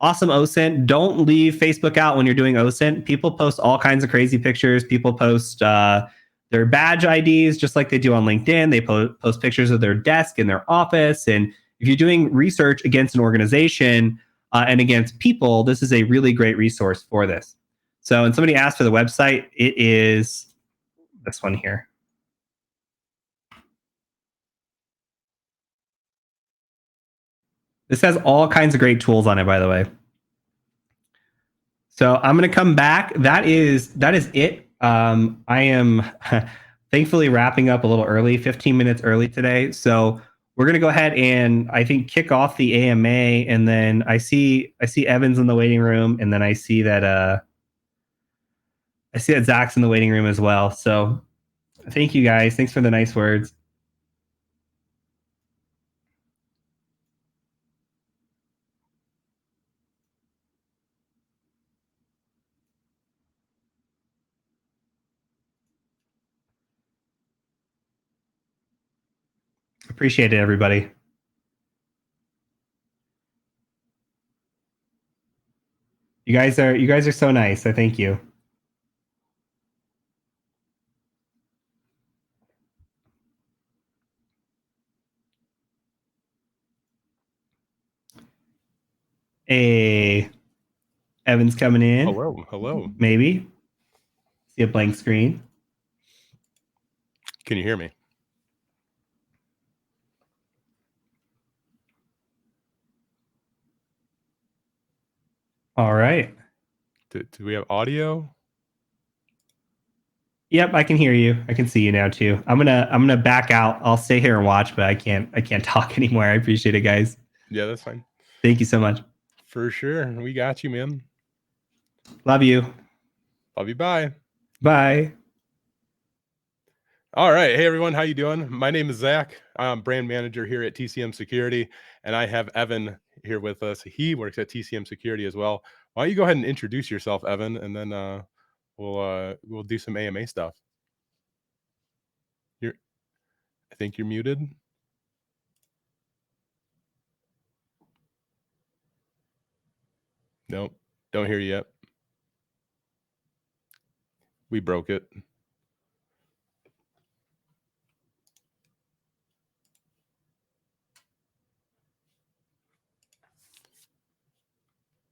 awesome OSINT. Don't leave Facebook out when you're doing OSINT. People post all kinds of crazy pictures. People post their badge IDs just like they do on LinkedIn. They post pictures of their desk in their office. And if you're doing research against an organization and against people, this is a really great resource for this. So, and somebody asked for the website. It is this one here. This has all kinds of great tools on it, by the way. So I'm going to come back. That is it. I am thankfully wrapping up a little early, 15 minutes early today. So we're going to go ahead and I think kick off the AMA. And then I see Evan's in the waiting room. And then I see that Zach's in the waiting room as well. So thank you guys. Thanks for the nice words. Appreciate it, everybody. You guys are so nice. I thank you. Hey, Evan's coming in. Hello. Maybe. See a blank screen. Can you hear me? All right. Do we have audio? Yep, I can hear you. I can see you now too. I'm gonna back out. I'll stay here and watch, but I can't talk anymore. I appreciate it, guys. Yeah, that's fine. Thank you so much. For sure. We got you, man. Love you. Love you. Bye. Bye. All right. Hey, everyone. How you doing? My name is Zach. I'm brand manager here at TCM Security, and I have Evan here with us. He works at TCM Security as well. Why don't you go ahead and introduce yourself, Evan, and then we'll do some AMA stuff. I think you're muted. Nope. Don't hear you yet. We broke it.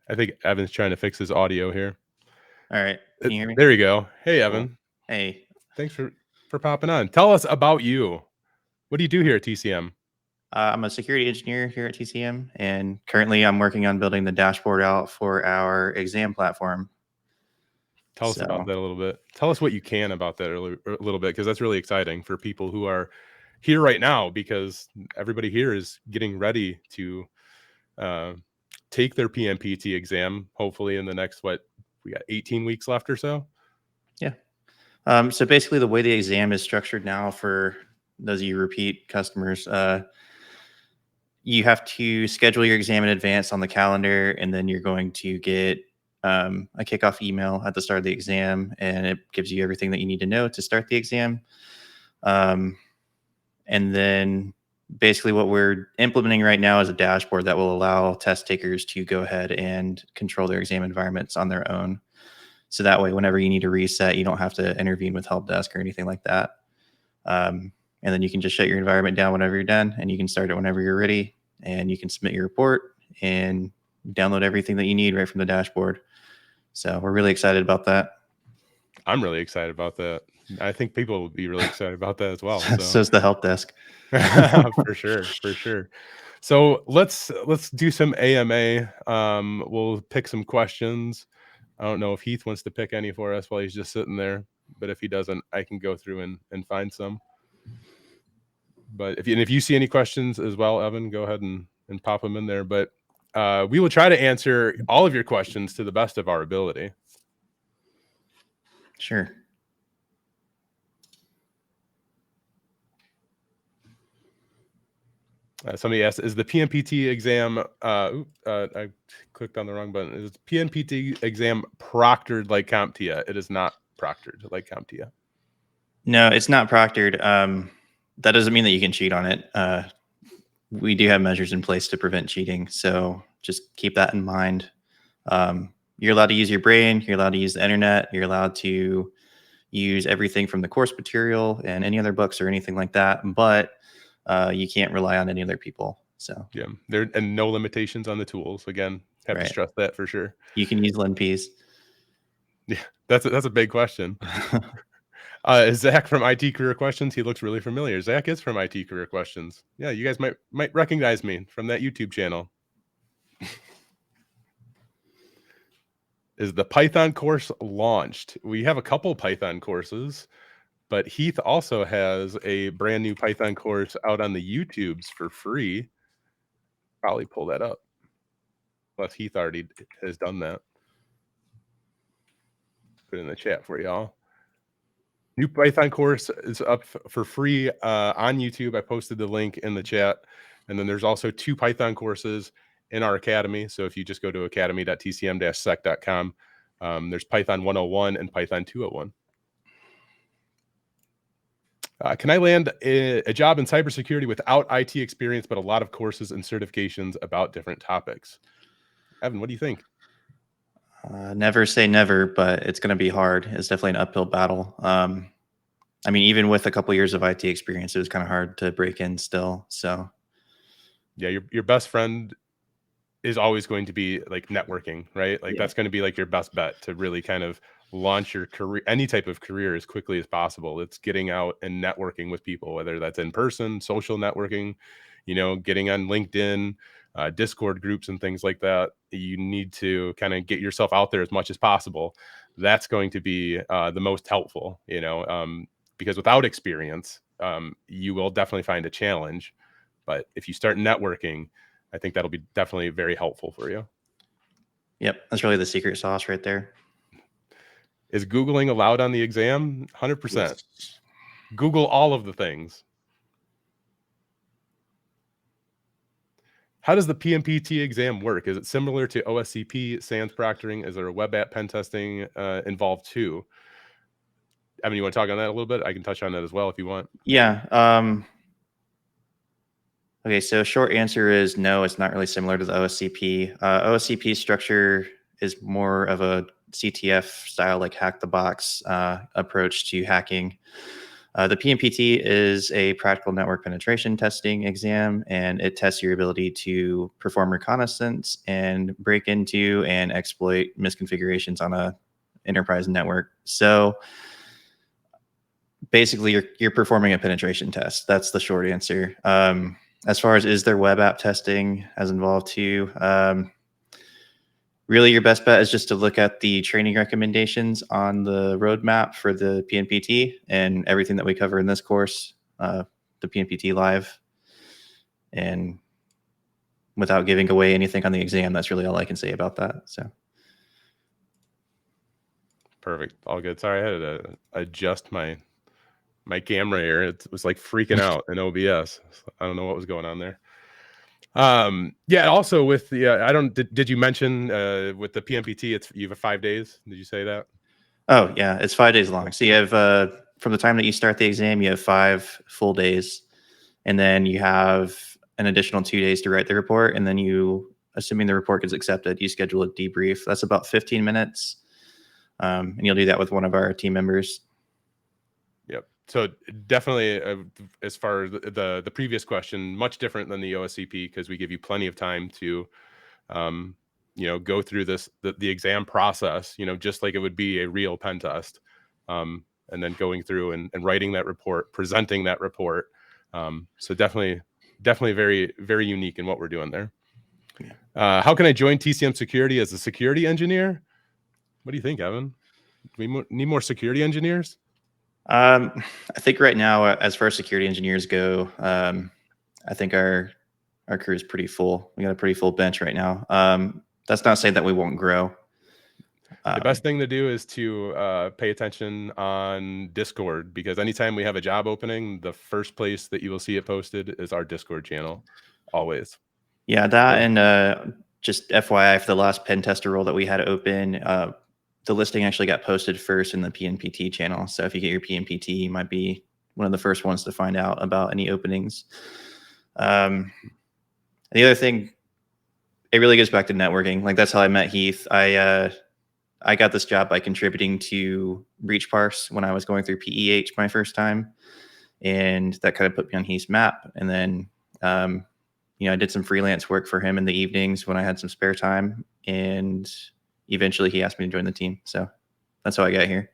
I think Evan's trying to fix his audio here. All right. Can you hear me? There you go. Hey, Cool. Evan. Hey, Thanks for popping on. Tell us about you. What do you do here at TCM? I'm a security engineer here at TCM, and currently I'm working on building the dashboard out for our exam platform. Tell us about that a little bit. Tell us what you can about that a little bit, because that's really exciting for people who are here right now, because everybody here is getting ready to take their Pnpt exam, hopefully in the next, we got 18 weeks left or so? Yeah. So basically the way the exam is structured now for those of you repeat customers, you have to schedule your exam in advance on the calendar, and then you're going to get a kickoff email at the start of the exam, and it gives you everything that you need to know to start the exam. And then basically what we're implementing right now is a dashboard that will allow test takers to go ahead and control their exam environments on their own. So that way, whenever you need to reset, you don't have to intervene with help desk or anything like that. And then you can just shut your environment down whenever you're done, and you can start it whenever you're ready, and you can submit your report and download everything that you need right from the dashboard. So we're really excited about that. I'm really excited about that. I think people will be really excited about that as well. So is the help desk. For sure. So let's do some AMA. We'll pick some questions. I don't know if Heath wants to pick any for us while he's just sitting there, but if he doesn't, I can go through and find some. But if you see any questions as well, Evan, go ahead and pop them in there. But we will try to answer all of your questions to the best of our ability. Sure. Somebody asked, is the PNPT exam, I clicked on the wrong button. Is the PNPT exam proctored like CompTIA? It is not proctored like CompTIA. No, it's not proctored. That doesn't mean that you can cheat on it. We do have measures in place to prevent cheating. So just keep that in mind. You're allowed to use your brain. You're allowed to use the internet. You're allowed to use everything from the course material and any other books or anything like that. But you can't rely on any other people. So yeah, there and no limitations on the tools. Again, have to stress that for sure. You can use LinPs. Yeah, that's a big question. Zach from IT Career Questions. He looks really familiar. Zach is from IT Career Questions. Yeah, you guys might recognize me from that YouTube channel. Is the Python course launched? We have a couple Python courses, but Heath also has a brand new Python course out on the YouTubes for free. Probably pull that up. Unless Heath already has done that. Put it in the chat for y'all. New Python course is up for free on YouTube. I posted the link in the chat. And then there's also 2 Python courses in our academy. So if you just go to academy.tcm-sec.com, there's Python 101 and Python 201. Can I land a job in cybersecurity without IT experience, but a lot of courses and certifications about different topics? Evan, what do you think? Never say never, but it's going to be hard. It's definitely an uphill battle. I mean, even with a couple of years of IT experience, it was kind of hard to break in still. So yeah, your best friend is always going to be like networking, right? Like that's going to be like your best bet to really kind of launch your career, any type of career, as quickly as possible. It's getting out and networking with people, whether that's in person, social networking, getting on LinkedIn, Discord groups and things like that. You need to kind of get yourself out there as much as possible. That's going to be the most helpful, because without experience, you will definitely find a challenge. But if you start networking, I think that'll be definitely very helpful for you. Yep, that's really the secret sauce right there. Is Googling allowed on the exam? 100%. Yes. Google all of the things. How does the PMPT exam work? Is it similar to OSCP, SANS proctoring? Is there a web app pen testing involved too? Evan, you want to talk on that a little bit? I can touch on that as well if you want. Yeah. Okay, so short answer is no, it's not really similar to the OSCP. OSCP structure is more of a CTF style, like hack the box approach to hacking. The PMPT is a practical network penetration testing exam, and it tests your ability to perform reconnaissance and break into and exploit misconfigurations on a enterprise network. So basically, you're performing a penetration test. That's the short answer. As far as is there web app testing as involved too? Really, your best bet is just to look at the training recommendations on the roadmap for the PNPT and everything that we cover in this course, the PNPT Live. And without giving away anything on the exam, that's really all I can say about that. So, perfect, all good. Sorry, I had to adjust my camera here. It was like freaking out in OBS. I don't know what was going on there. Yeah, also with the did you mention with the PMPT you have 5 days? Did you say that? oh yeah, it's 5 days long. So you have from the time that you start the exam, you have 5 full days, and then you have an additional 2 days to write the report, and then assuming the report gets accepted, you schedule a debrief. That's about 15 minutes, and you'll do that with one of our team members. Yep. So definitely, as far as the previous question, much different than the OSCP because we give you plenty of time to, go through the exam process, just like it would be a real pen test, and then going through and writing that report, presenting that report. So definitely very, very unique in what we're doing there. How can I join TCM Security as a security engineer? What do you think, Evan? Do we need more security engineers? I think right now, as far as security engineers go, I think our crew is pretty full. We got a pretty full bench right now. That's not saying that we won't grow. The best thing to do is to pay attention on Discord, because anytime we have a job opening, the first place that you will see it posted is our Discord channel, always. Yeah, that and just FYI, for the last pen tester role that we had open, the listing actually got posted first in the PNPT channel. So if you get your PNPT, you might be one of the first ones to find out about any openings. The other thing, it really goes back to networking. Like that's how I met Heath. I got this job by contributing to Breach Parse when I was going through PEH my first time, and that kind of put me on Heath's map. And then, I did some freelance work for him in the evenings when I had some spare time, and eventually he asked me to join the team. So that's how I got here.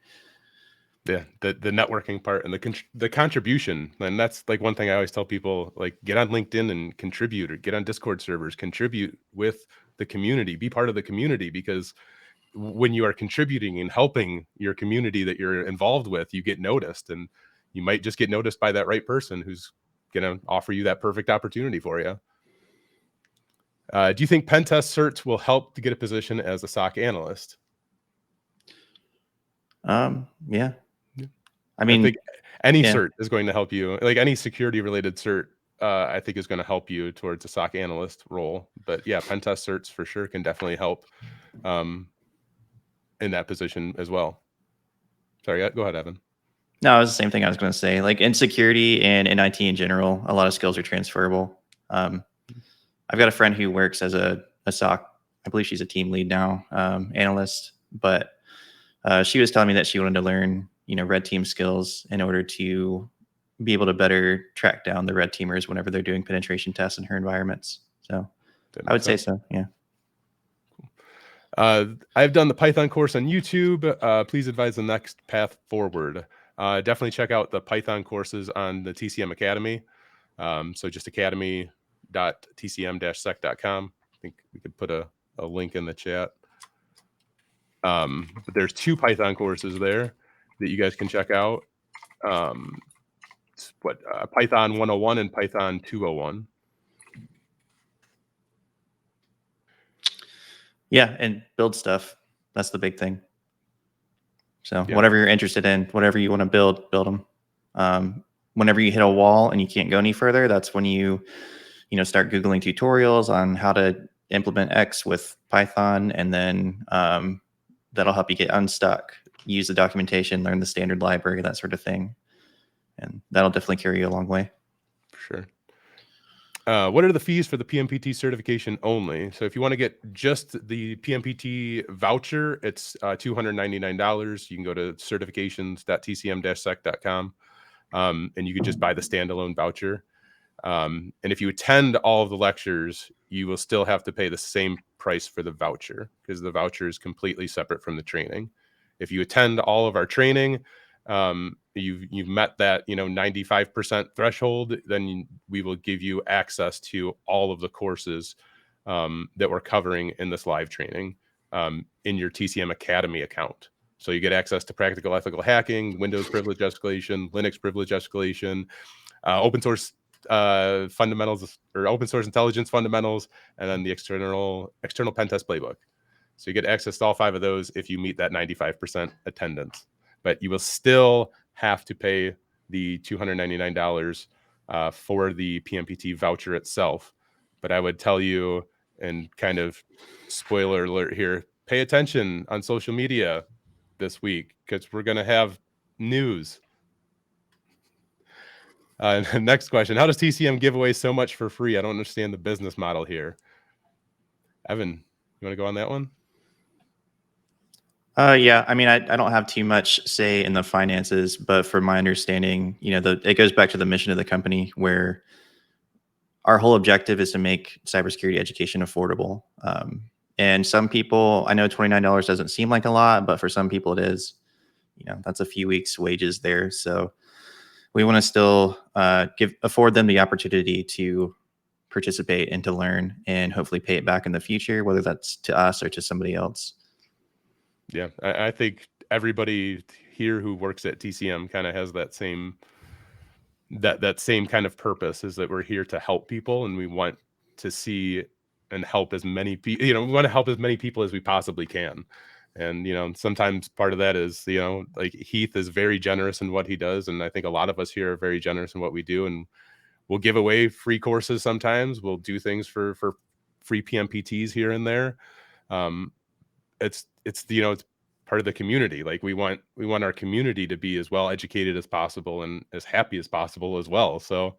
Yeah, the networking part and the contribution, and that's like one thing I always tell people, like get on LinkedIn and contribute, or get on Discord servers, contribute with the community, be part of the community, because when you are contributing and helping your community that you're involved with, you get noticed, and you might just get noticed by that right person who's going to offer you that perfect opportunity for you. Do you think pen test certs will help to get a position as a SOC analyst? Yeah. I mean, I think any cert is going to help you. Like any security related cert, I think is going to help you towards a SOC analyst role. But yeah, pen test certs for sure can definitely help in that position as well. Sorry, go ahead, Evan. No, it was the same thing I was going to say. Like in security and in IT in general, a lot of skills are transferable. I've got a friend who works as a SOC. I believe she's a team lead now, analyst. But she was telling me that she wanted to learn, red team skills in order to be able to better track down the red teamers whenever they're doing penetration tests in her environments. So I would say so. Yeah. I've done the Python course on YouTube. Please advise the next path forward. Definitely check out the Python courses on the TCM Academy. So just academy.com support.tcm-sec.com. I think we could put a link in the chat. But there's 2 Python courses there that you guys can check out. Python 101 and Python 201. Yeah, and build stuff. That's the big thing. So Yeah. whatever you're interested in, whatever you want to build them. Whenever you hit a wall and you can't go any further, that's when you start Googling tutorials on how to implement X with Python, and then that'll help you get unstuck. Use the documentation, learn the standard library, that sort of thing, and that'll definitely carry you a long way. For sure. What are the fees for the Pnpt certification only? So if you want to get just the Pnpt voucher, it's $299. You can go to certifications.tcm-sec.com, and you can just buy the standalone voucher. And if you attend all of the lectures, you will still have to pay the same price for the voucher, because the voucher is completely separate from the training. If you attend all of our training, you've met that 95% threshold, then we will give you access to all of the courses that we're covering in this live training in your TCM Academy account. So you get access to practical ethical hacking, Windows privilege escalation, Linux privilege escalation, open source fundamentals, or open source intelligence fundamentals, and then the external pen test playbook. So you get access to all 5 of those if you meet that 95% attendance. But you will still have to pay the $299 for the Pnpt voucher itself. But I would tell you, and kind of spoiler alert here, pay attention on social media this week, because we're going to have news. Next question. How does TCM give away so much for free? I don't understand the business model here. Evan, you want to go on that one? Yeah, I mean, I don't have too much say in the finances, but from my understanding, it goes back to the mission of the company, where our whole objective is to make cybersecurity education affordable. And some people, I know $29 doesn't seem like a lot, but for some people it is. That's a few weeks' wages there. So we want to still afford them the opportunity to participate and to learn, and hopefully pay it back in the future, whether that's to us or to somebody else. Yeah, I think everybody here who works at TCM kind of has that same kind of purpose, is that we're here to help people, and we want to see and help as many people. We want to help as many people as we possibly can. And sometimes part of that is like Heath is very generous in what he does, and I think a lot of us here are very generous in what we do, and we'll give away free courses sometimes. We'll do things for free PMPTs here and there. It's it's part of the community. Like we want our community to be as well educated as possible and as happy as possible as well. So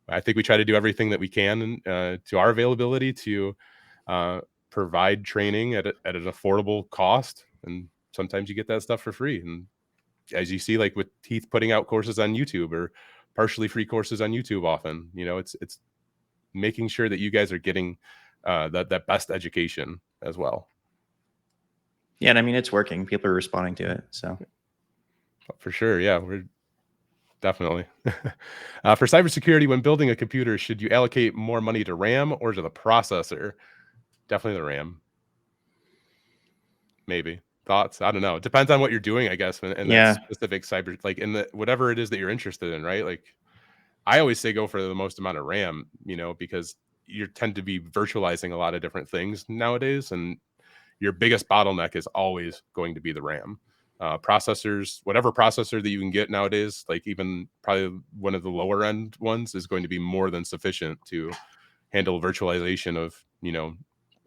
I think we try to do everything that we can to our availability to provide training at an affordable cost. And sometimes you get that stuff for free. And as you see, like with Heath putting out courses on YouTube, or partially free courses on YouTube often, it's making sure that you guys are getting that best education as well. Yeah, and I mean, it's working. People are responding to it. So for sure. Yeah, we're definitely. For cybersecurity, when building a computer, should you allocate more money to RAM or to the processor? Definitely the RAM. Maybe. Thoughts? I don't know. It depends on what you're doing, I guess, in that specific cyber, like in the whatever it is that you're interested in, right? Like I always say go for the most amount of RAM, because you tend to be virtualizing a lot of different things nowadays, and your biggest bottleneck is always going to be the RAM. Processors, whatever processor that you can get nowadays, like even probably one of the lower end ones, is going to be more than sufficient to handle virtualization of,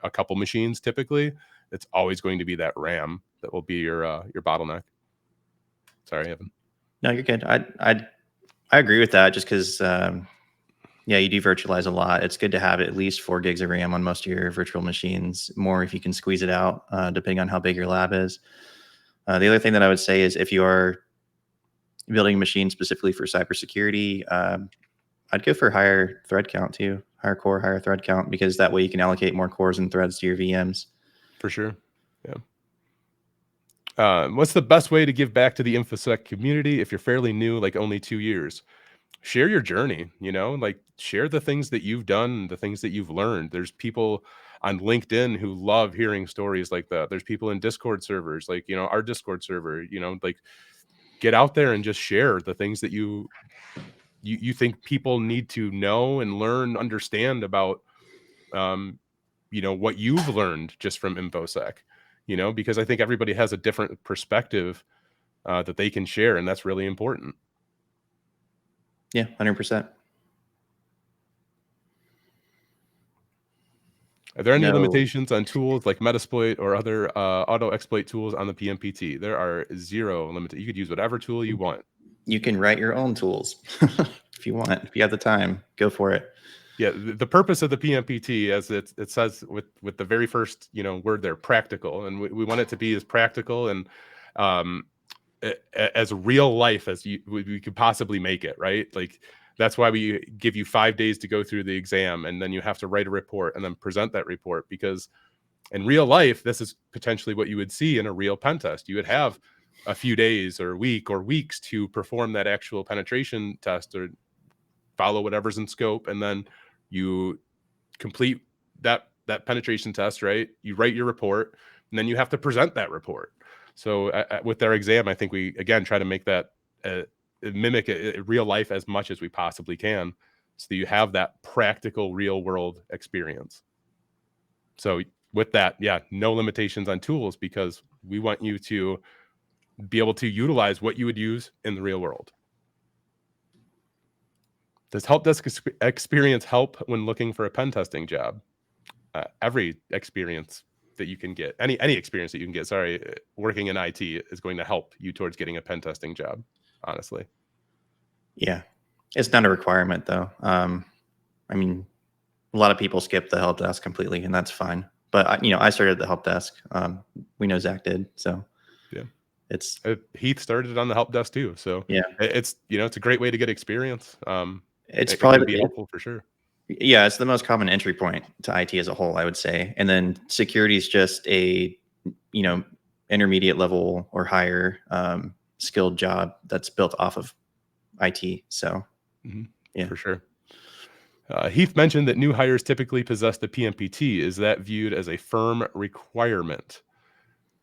a couple machines. Typically, it's always going to be that RAM that will be your bottleneck. Sorry, Evan. No, you're good. I agree with that, just because you do virtualize a lot. It's good to have at least 4 gigs of RAM on most of your virtual machines, more if you can squeeze it out, depending on how big your lab is. The other thing that I would say is, if you are building a machine specifically for cybersecurity, I'd go for higher thread count too, higher core, higher thread count, because that way you can allocate more cores and threads to your VMs. For sure. Yeah. What's the best way to give back to the InfoSec community if you're fairly new, like only 2 years? share your journey, like share the things that you've done, the things that you've learned. There's people on LinkedIn who love hearing stories like that. There's people in Discord servers, like, our Discord server, like get out there and just share the things that you think people need to know and learn, understand about, what you've learned just from InfoSec, because I think everybody has a different perspective that they can share, and that's really important. Yeah, 100%. Are there any No. limitations on tools like Metasploit or other auto exploit tools on the Pnpt? There are zero limitations. You could use whatever tool you want. You can write your own tools if you want. If you have the time, go for it. Yeah, the purpose of the Pnpt, as it says with the very first word there, practical, and we want it to be as practical and as real life as we could possibly make it, right? Like that's why we give you 5 days to go through the exam, and then you have to write a report and then present that report, because in real life, this is potentially what you would see in a real pen test. You would have a few days or week or weeks to perform that actual penetration test or follow whatever's in scope, and then you complete that penetration test, right? You write your report, and then you have to present that report. So with our exam, I think we again try to make that mimic real life as much as we possibly can, so that you have that practical real world experience. So with that, yeah, no limitations on tools, because we want you to be able to utilize what you would use in the real world. Does help desk experience help when looking for a pen testing job? Every experience that you can get, any experience that you can get, working in IT is going to help you towards getting a pen testing job, honestly. Yeah, it's not a requirement though. I mean, a lot of people skip the help desk completely, and that's fine. But I started at the help desk. We know Zach did, so yeah, it's Heath started on the help desk too. So yeah, it's it's a great way to get experience. it's it probably can be helpful for sure. Yeah, it's the most common entry point to IT as a whole, I would say. And then security is just a intermediate level or higher skilled job that's built off of IT. So yeah, for sure. Heath mentioned that new hires typically possess the Pnpt. Is that viewed as a firm requirement?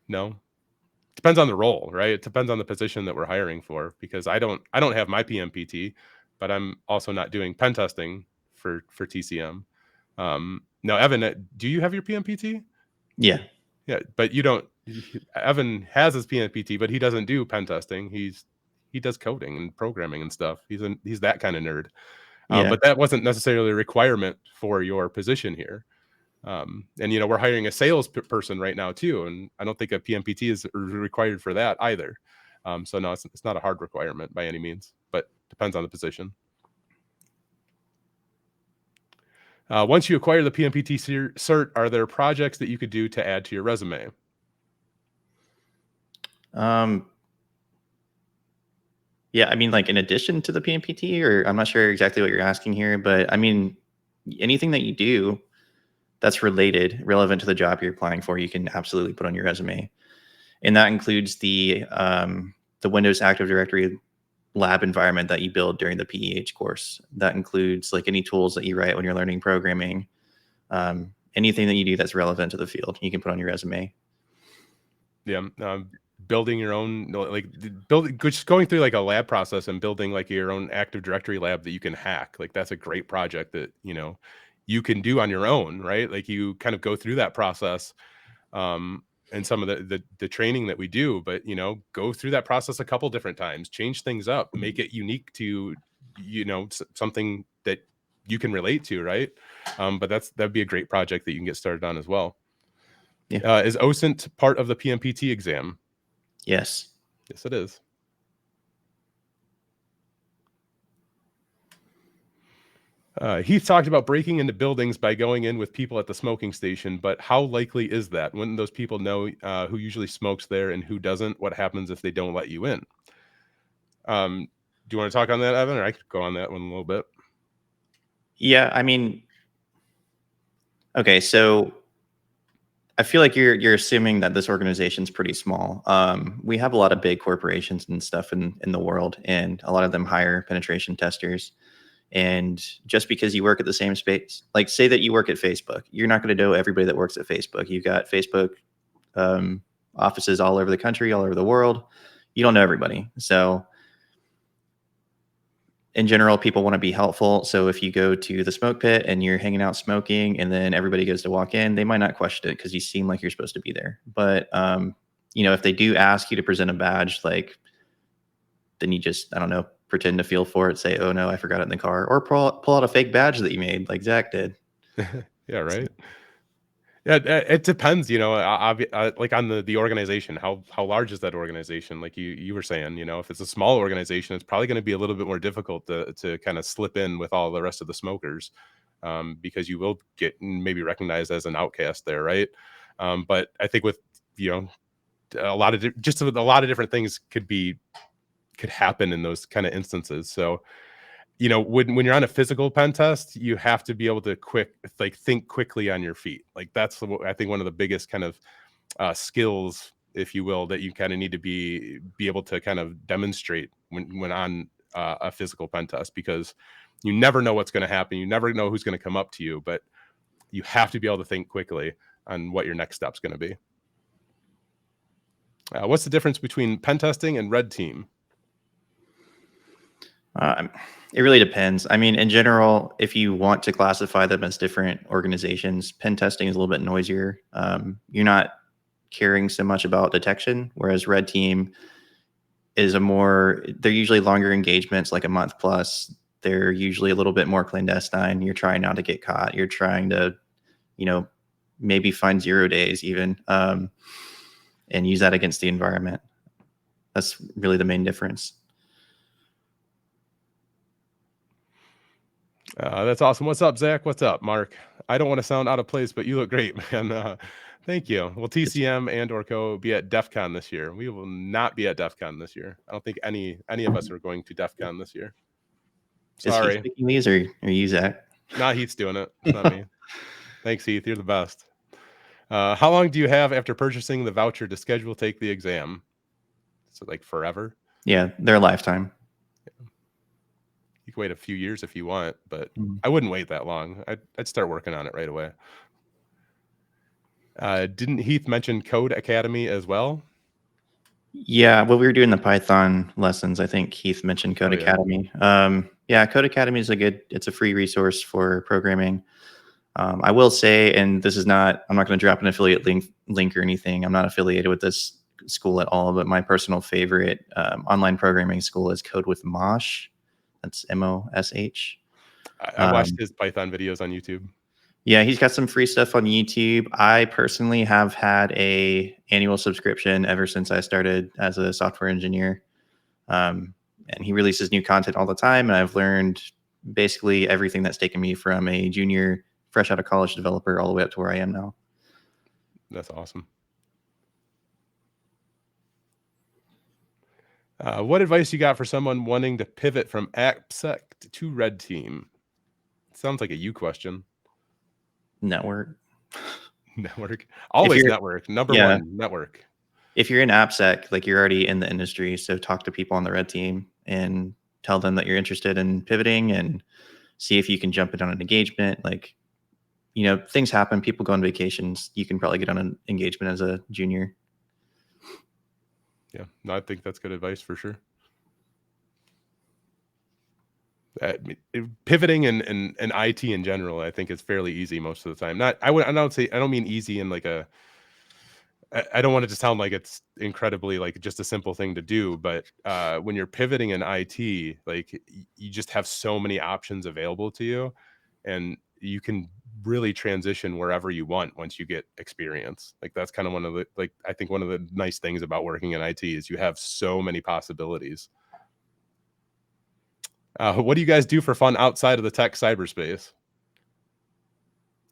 No. Depends on the role, right? It depends on the position that we're hiring for, because I don't have my Pnpt, but I'm also not doing pen testing for TCM. Now, Evan, do you have your Pnpt? Yeah, but you don't. Evan has his Pnpt, but he doesn't do pen testing. He does coding and programming and stuff. He's that kind of nerd. yeah, But that wasn't necessarily a requirement for your position here. And we're hiring a sales person right now too, and I don't think a Pnpt is required for that either. So no, it's not a hard requirement by any means, but depends on the position. Once you acquire the Pnpt cert, are there projects that you could do to add to your resume? yeah. I mean, like in addition to the PMPT, or I'm not sure exactly what you're asking here, but I mean, anything that you do that's relevant to the job you're applying for, you can absolutely put on your resume. And that includes the Windows Active Directory lab environment that you build during the PEH course. That includes like any tools that you write when you're learning programming. Anything that you do that's relevant to the field, you can put on your resume. Yeah, building your own, like just going through like a lab process and building like your own Active Directory lab that you can hack. Like that's a great project that you can do on your own, right? Like you kind of go through that process. And some of the training that we do, but go through that process a couple different times, change things up, make it unique to something that you can relate to, right? But that'd be a great project that you can get started on as well. Yeah. Is Osint part of the Pnpt exam? Yes. Yes, it is. Heath talked about breaking into buildings by going in with people at the smoking station, but how likely is that? Wouldn't those people know who usually smokes there and who doesn't? What happens if they don't let you in? Do you want to talk on that, Evan, or I could go on that one a little bit? Yeah, I mean, okay, so I feel like you're assuming that this organization's pretty small. We have a lot of big corporations and stuff in the world, and a lot of them hire penetration testers. And just because you work at the same space, like say that you work at Facebook, you're not going to know everybody that works at Facebook. You've got Facebook offices all over the country, all over the world. You don't know everybody. So in general, people want to be helpful. So if you go to the smoke pit and you're hanging out smoking and then everybody goes to walk in, they might not question it because you seem like you're supposed to be there. But, if they do ask you to present a badge, like, then you just, I don't know, pretend to feel for it, say, oh no, I forgot it in the car, or pull out a fake badge that you made like Zach did. Yeah, right. Yeah, it depends, like on the organization. How large is that organization? Like you were saying, if it's a small organization, it's probably going to be a little bit more difficult to kind of slip in with all the rest of the smokers, because you will get maybe recognized as an outcast there, right? But I think with a lot of different things could happen in those kind of instances. So when you're on a physical pen test, you have to be able to think quickly on your feet. Like that's I think one of the biggest kind of skills, if you will, that you kind of need to be able to kind of demonstrate when on a physical pen test, because you never know what's going to happen. You never know who's going to come up to you, but you have to be able to think quickly on what your next step's going to be. What's the difference between pen testing and red team? It really depends. I mean, in general, if you want to classify them as different organizations, pen testing is a little bit noisier. You're not caring so much about detection, whereas red team is they're usually longer engagements, like a month plus. They're usually a little bit more clandestine. You're trying not to get caught. You're trying to, maybe find 0 days even, and use that against the environment. That's really the main difference. That's awesome. What's up, Zach? What's up, Mark? I don't want to sound out of place, but you look great, man. Thank you. Will TCM and Orco be at DEF CON this year? We will not be at DEF CON this year. I don't think any of us are going to DEF CON this year. Sorry. Is Heath making these, or you, Zach? Nah, Heath's doing it. It's not me. Thanks, Heath. You're the best. How long do you have after purchasing the voucher to take the exam? So like forever? Yeah, they're a lifetime. You can wait a few years if you want, but I wouldn't wait that long. I'd start working on it right away. Didn't Heath mention Code Academy as well? Yeah, well, we were doing the Python lessons. I think Heath mentioned Code Academy. Yeah, Code Academy is it's a free resource for programming. I will say, and I'm not going to drop an affiliate link or anything. I'm not affiliated with this school at all, but my personal favorite online programming school is Code with Mosh. That's Mosh. I watched his Python videos on YouTube. Yeah, he's got some free stuff on YouTube. I personally have had a annual subscription ever since I started as a software engineer. And he releases new content all the time. And I've learned basically everything that's taken me from a junior, fresh out of college developer all the way up to where I am now. That's awesome. What advice you got for someone wanting to pivot from AppSec to red team? Sounds like a you question. Network. Always network. Number one, network. If you're in AppSec, like you're already in the industry, so talk to people on the red team and tell them that you're interested in pivoting and see if you can jump in on an engagement. Like, things happen. People go on vacations. You can probably get on an engagement as a junior. Yeah, no, I think that's good advice for sure. Pivoting and IT in general, I think it's fairly easy most of the time. I don't mean easy in like I don't want it to sound like it's incredibly like just a simple thing to do, but when you're pivoting in IT, like you just have so many options available to you, and you can really transition wherever you want once you get experience. Like that's kind of one of the I think one of the nice things about working in IT is you have so many possibilities. What do you guys do for fun outside of the tech cyberspace?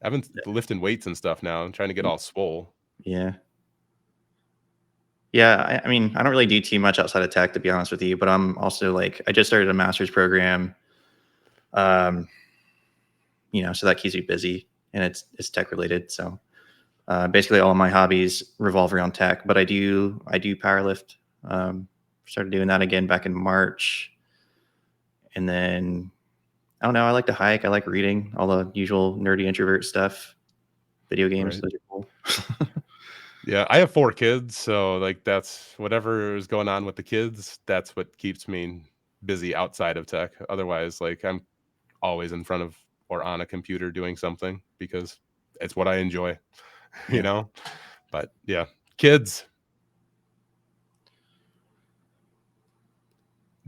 I've been lifting weights and stuff now. I'm trying to get all swole. Yeah. Yeah, I mean, I don't really do too much outside of tech, to be honest with you, but I'm also I just started a master's program. So that keeps me busy, and it's tech related. So Basically, all of my hobbies revolve around tech, but I do powerlift. Started doing that again back in March, and then I don't know. I like to hike. I like reading, all the usual nerdy introvert stuff. Video games, Right. those are cool. Yeah, I have 4 kids, so like that's whatever is going on with the kids, that's what keeps me busy outside of tech. Otherwise, like I'm always in front of or on a computer doing something because it's what I enjoy, you Yeah. know? But yeah, kids.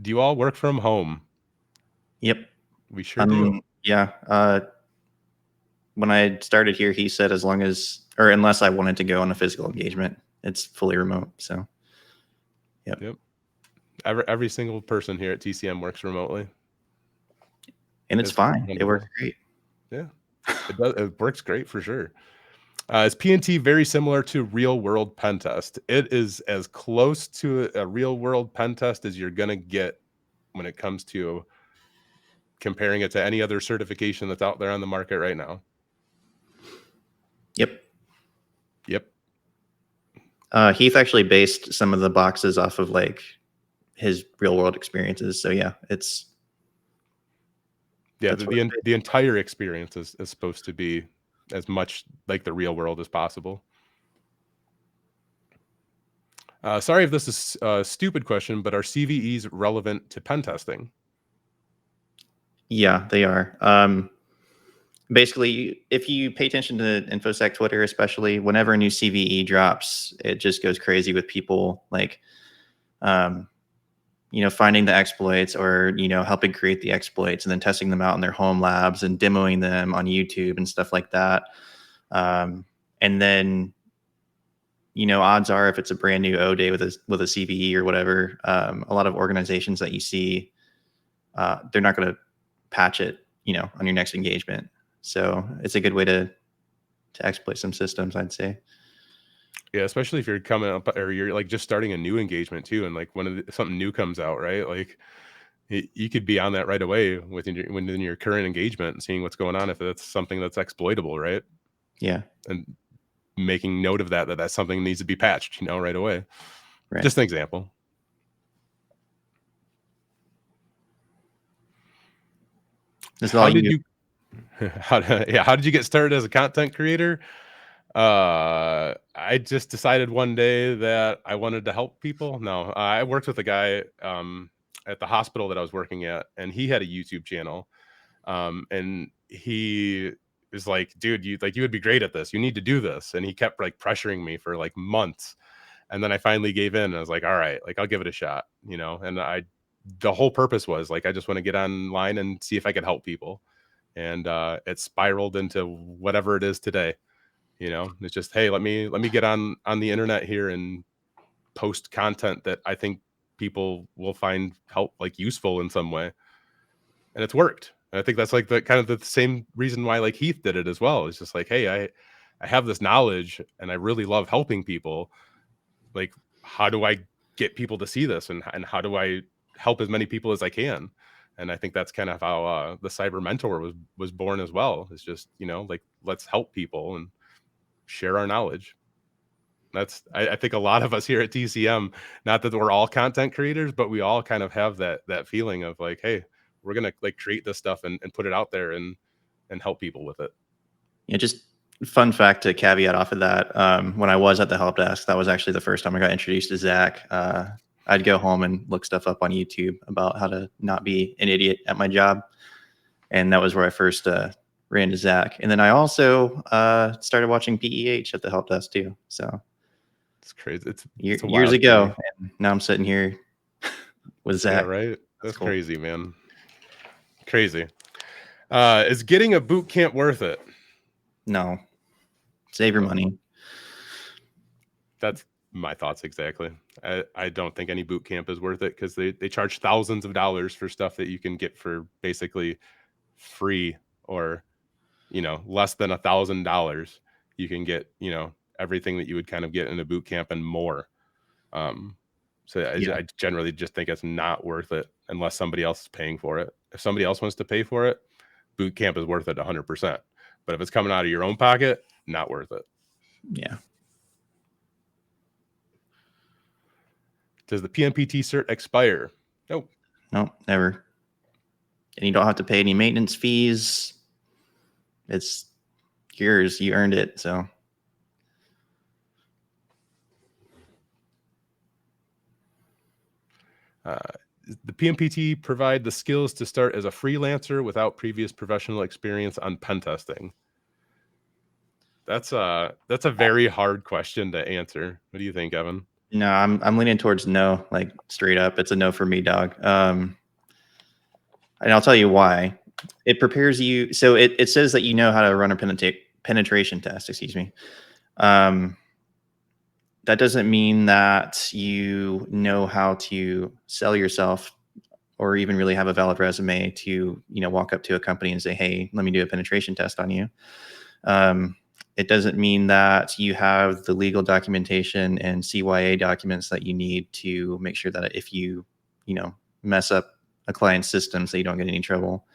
Do you all work from home? Yep. We sure do. Yeah. When I started here, he said as long as or unless I wanted to go on a physical engagement, it's fully remote. So, yep. Yep. Every single person here at TCM works remotely. And it's fine. It works wonderful. great. Yeah. It works great for sure. Is Pnt very similar to real world pen test? It is as close to a real world pen test as you're gonna get when it comes to comparing it to any other certification that's out there on the market right now. Yep. Yep. Heath actually based some of the boxes off of like his real world experiences. So yeah, Yeah, that's what it's the entire experience is supposed to be as much like the real world as possible. Sorry if this is a stupid question, but are CVEs relevant to pen testing? Yeah, they are. Basically, if you pay attention to InfoSec Twitter, especially whenever a new CVE drops, it just goes crazy with people like, finding the exploits or, helping create the exploits and then testing them out in their home labs and demoing them on YouTube and stuff like that. And then, odds are if it's a brand new O day with a CVE or whatever, a lot of organizations that you see, they're not going to patch it, on your next engagement. So it's a good way to exploit some systems, I'd say. Yeah, especially if you're coming up or you're like just starting a new engagement too, and like something new comes out, right? Like you could be on that right away within your current engagement and seeing what's going on if that's something that's exploitable, right? Yeah. And making note of that's something that needs to be patched, right away. Right. Just an example. This is all you do. How did you get started as a content creator? I just decided one day that I wanted to help people. No, I worked with a guy at the hospital that I was working at, and he had a YouTube channel. And he was like, dude, you would be great at this. You need to do this. And he kept like pressuring me for like months. And then I finally gave in and I was like, all right, like I'll give it a shot, and the whole purpose was like, I just want to get online and see if I could help people. And it spiraled into whatever it is today. It's just, hey, let me get on the internet here and post content that I think people will find like useful in some way. And it's worked. And I think that's like the kind of the same reason why like Heath did it as well. It's just like, hey, I have this knowledge and I really love helping people. Like, how do I get people to see this and how do I help as many people as I can? And I think that's kind of how the Cyber Mentor was born as well. It's just, like, let's help people and share our knowledge. I think a lot of us here at TCM, not that we're all content creators, but we all kind of have that feeling of like, hey, we're gonna like create this stuff and put it out there and help people with it. Yeah, just fun fact to caveat off of that. When I was at the help desk, that was actually the first time I got introduced to Zach. I'd go home and look stuff up on YouTube about how to not be an idiot at my job. And that was where I first ran into Zach. And then I also started watching PEH at the help desk too. So it's crazy. It's years ago. And now I'm sitting here with Zach. Yeah, right. That's cool. Crazy, man. Crazy. Is getting a boot camp worth it? No. Save your money. That's my thoughts exactly. I don't think any boot camp is worth it because they charge thousands of dollars for stuff that you can get for basically free or less than $1,000. You can get everything that you would kind of get in a boot camp and more. So I generally just think it's not worth it unless somebody else is paying for it. If somebody else wants to pay for it, boot camp is worth it 100%. But if it's coming out of your own pocket, not worth it. Yeah. Does the PMPT cert expire? Nope. No, never. And you don't have to pay any maintenance fees. It's yours. You earned it. So the PMPT provide the skills to start as a freelancer without previous professional experience on pen testing? That's a very hard question to answer. What do you think, Evan? no, I'm leaning towards no, like straight up. It's a no for me, dog. And I'll tell you why. It prepares you. So it says that you know how to run a penetration test, excuse me. That doesn't mean that you know how to sell yourself or even really have a valid resume to, walk up to a company and say, hey, let me do a penetration test on you. It doesn't mean that you have the legal documentation and CYA documents that you need to make sure that if you, mess up a client's system so you don't get any trouble.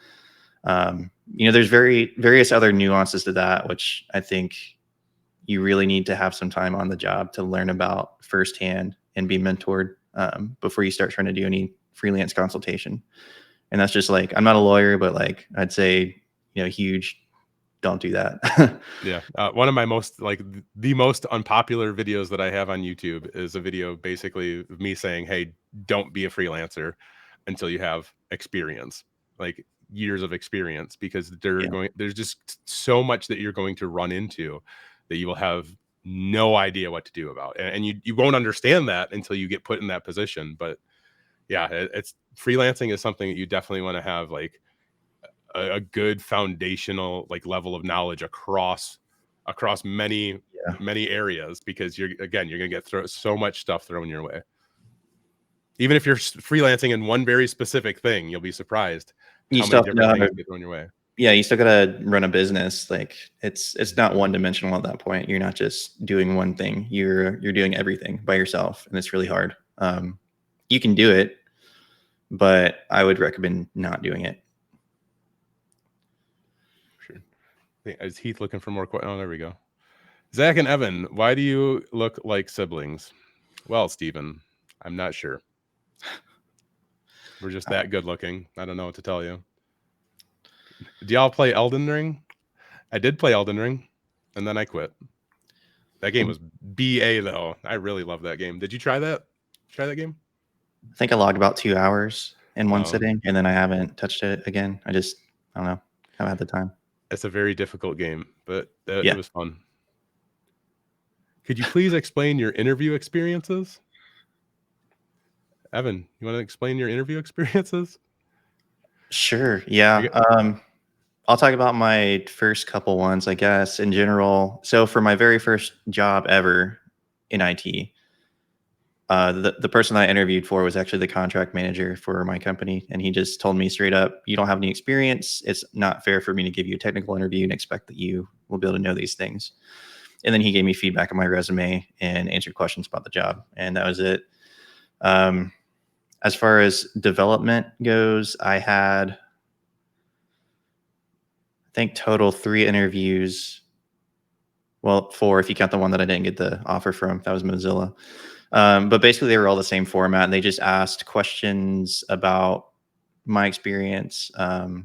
There's various other nuances to that, which I think you really need to have some time on the job to learn about firsthand and be mentored before you start trying to do any freelance consultation. And that's just like, I'm not a lawyer, but like, I'd say, huge, don't do that. Yeah. One of my the most unpopular videos that I have on YouTube is a video basically of me saying, hey, don't be a freelancer until you have experience, like years of experience, because there's just so much that you're going to run into that you will have no idea what to do about. And you won't understand that until you get put in that position. But yeah, it's freelancing is something that you definitely want to have like a good foundational like level of knowledge across many areas, because you're gonna get so much stuff thrown your way. Even if you're freelancing in one very specific thing, you'll be surprised how many different things get thrown your way. Yeah, you still gotta run a business. Like it's not one dimensional at that point. You're not just doing one thing. You're doing everything by yourself, and it's really hard. You can do it, but I would recommend not doing it. Sure. Is Heath looking for more questions? Oh, there we go. Zach and Evan, why do you look like siblings? Well, Steven, I'm not sure. We're just that good looking. I don't know what to tell you. Do y'all play Elden Ring? I did play Elden Ring, and then I quit. That game was BA though. I really love that game. Did you try that? Try that game? I think I logged about 2 hours in one sitting, and then I haven't touched it again. I don't know. I haven't had the time. It's a very difficult game, but it was fun. Could you please explain your interview experiences? Evan, you want to explain your interview experiences? Sure. Yeah. I'll talk about my first couple ones, I guess, in general. So for my very first job ever in IT, the person I interviewed for was actually the contract manager for my company. And he just told me straight up, you don't have any experience. It's not fair for me to give you a technical interview and expect that you will be able to know these things. And then he gave me feedback on my resume and answered questions about the job. And that was it. As far as development goes, I had, I think, total 3 interviews. Well, 4 if you count the one that I didn't get the offer from. That was Mozilla. But basically, they were all the same format. And they just asked questions about my experience. Not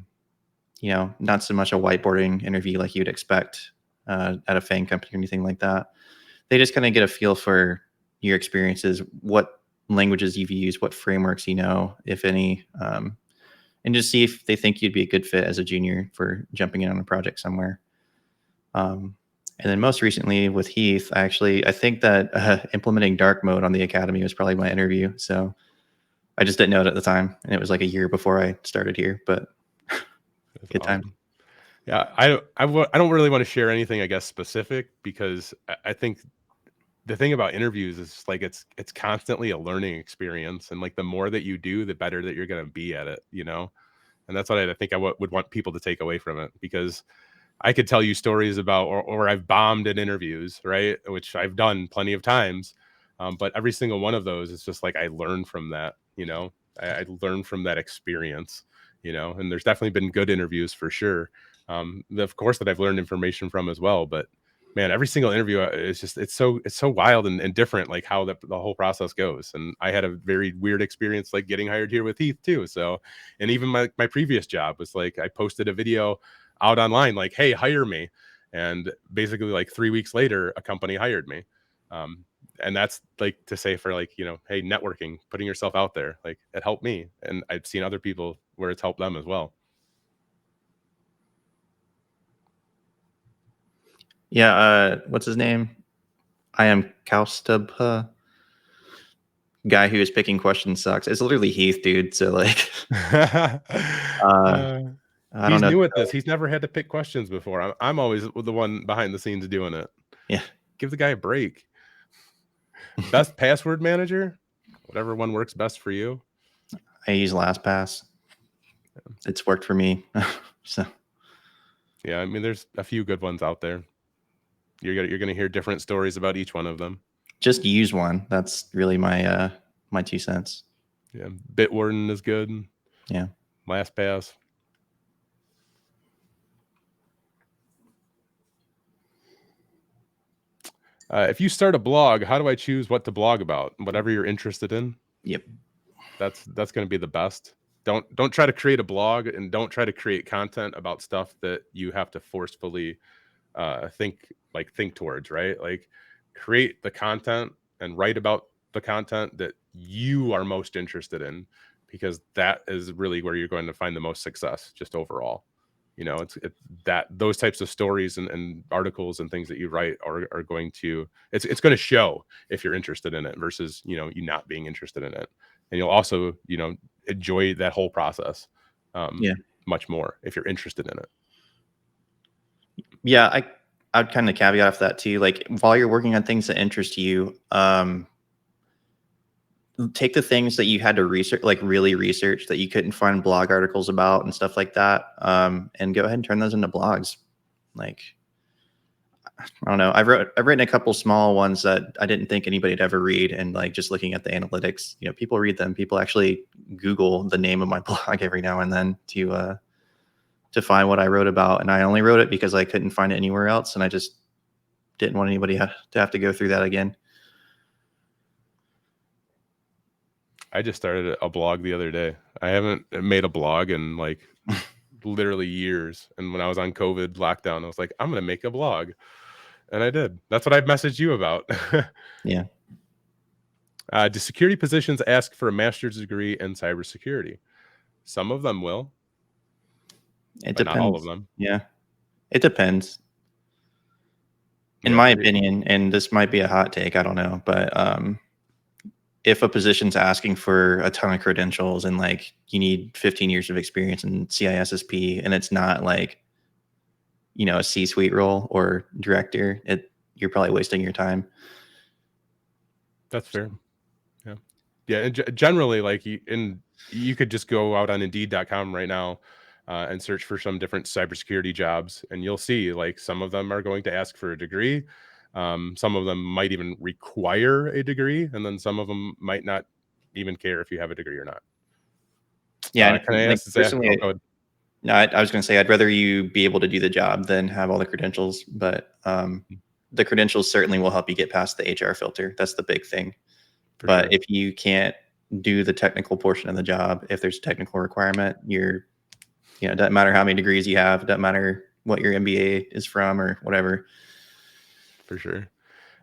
so much a whiteboarding interview like you'd expect at a FANG company or anything like that. They just kind of get a feel for your experiences, what languages you've used, what frameworks you know, if any, and just see if they think you'd be a good fit as a junior for jumping in on a project somewhere. And then most recently with Heath, I think that implementing dark mode on the academy was probably my interview. So I just didn't know it at the time, and it was like a year before I started here. But good time. Yeah, I don't really want to share anything, I guess, specific, because I think the thing about interviews is like it's constantly a learning experience, and like the more that you do, the better that you're going to be at it, And that's what I think I would want people to take away from it, because I could tell you stories about, or I've bombed at interviews, right? Which I've done plenty of times. But every single one of those is just like, I learned from that, I learned from that experience, and there's definitely been good interviews for sure. Of course that I've learned information from as well, but man, every single interview is just it's so wild and different, like how the whole process goes. And I had a very weird experience like getting hired here with Heath too. So, and even my previous job was like I posted a video out online like, hey, hire me. And basically like 3 weeks later, a company hired me. And that's like to say for like, you know, hey, networking, putting yourself out there, like it helped me. And I've seen other people where it's helped them as well. Yeah. What's his name? I am Kaustubh. Guy who is picking questions sucks. It's literally Heath, dude. So like, I He's don't know. new at this. He's never had to pick questions before. I'm always the one behind the scenes doing it. Yeah. Give the guy a break. Best password manager, whatever one works best for you. I use LastPass. It's worked for me. So yeah, I mean, there's a few good ones out there. You're gonna hear different stories about each one of them. Just use one. That's really my my 2 cents. Yeah, Bitwarden is good. Yeah. LastPass. If you start a blog, how do I choose what to blog about? Whatever you're interested in. Yep. That's going to be the best. Don't try to create a blog, and don't try to create content about stuff that you have to forcefully think towards, right? Like create the content and write about the content that you are most interested in, because that is really where you're going to find the most success just overall. You know, it's that those types of stories and articles and things that you write are going to it's going to show if you're interested in it versus, you know, you not being interested in it. And you'll also, you know, enjoy that whole process Yeah. much more if you're interested in it. Yeah, I'd kind of caveat off that too. Like while you're working on things that interest you, take the things that you had to research, like really research that you couldn't find blog articles about and stuff like that, and go ahead and turn those into blogs. Like, I don't know. I've written a couple small ones that I didn't think anybody'd ever read, and like just looking at the analytics, you know, people read them. People actually Google the name of my blog every now and then to find what I wrote about, and I only wrote it because I couldn't find it anywhere else, and I just didn't want anybody to have to go through that again. I just started a blog the other day. I haven't made a blog in like literally years. And when I was on COVID lockdown, I was like, I'm going to make a blog. And I did. That's what I've messaged you about. Yeah. Do security positions ask for a master's degree in cybersecurity? Some of them will, It but depends. not all of them. Yeah. It depends. In Yeah, my opinion, and this might be a hot take, I don't know, but if a position's asking for a ton of credentials and like you need 15 years of experience in CISSP, and it's not like, you know, a C-suite role or director, you're probably wasting your time. That's fair. Yeah. Yeah. And generally, like you could just go out on Indeed.com right now and search for some different cybersecurity jobs, and you'll see like some of them are going to ask for a degree. Some of them might even require a degree, and then some of them might not even care if you have a degree or not. Yeah. Can I Like ask Zach? personally, Go ahead. no, I was going to say I'd rather you be able to do the job than have all the credentials, but the credentials certainly will help you get past the HR filter. That's the big thing. For But sure. if you can't do the technical portion of the job, if there's a technical requirement, it doesn't matter how many degrees you have, it doesn't matter what your MBA is from or whatever. For sure.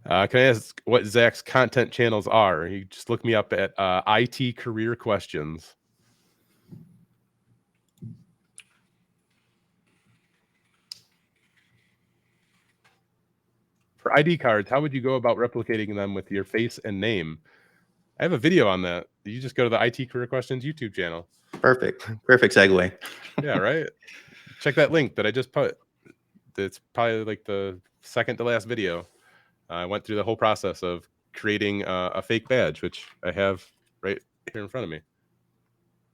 Can I ask what Zach's content channels are? You just look me up at IT Career Questions. For ID cards, how would you go about replicating them with your face and name? I have a video on that. You just go to the IT Career Questions YouTube channel. Perfect segue. Yeah, right? Check that link that I just put. It's probably like the second to last video. I went through the whole process of creating a fake badge, which I have right here in front of me.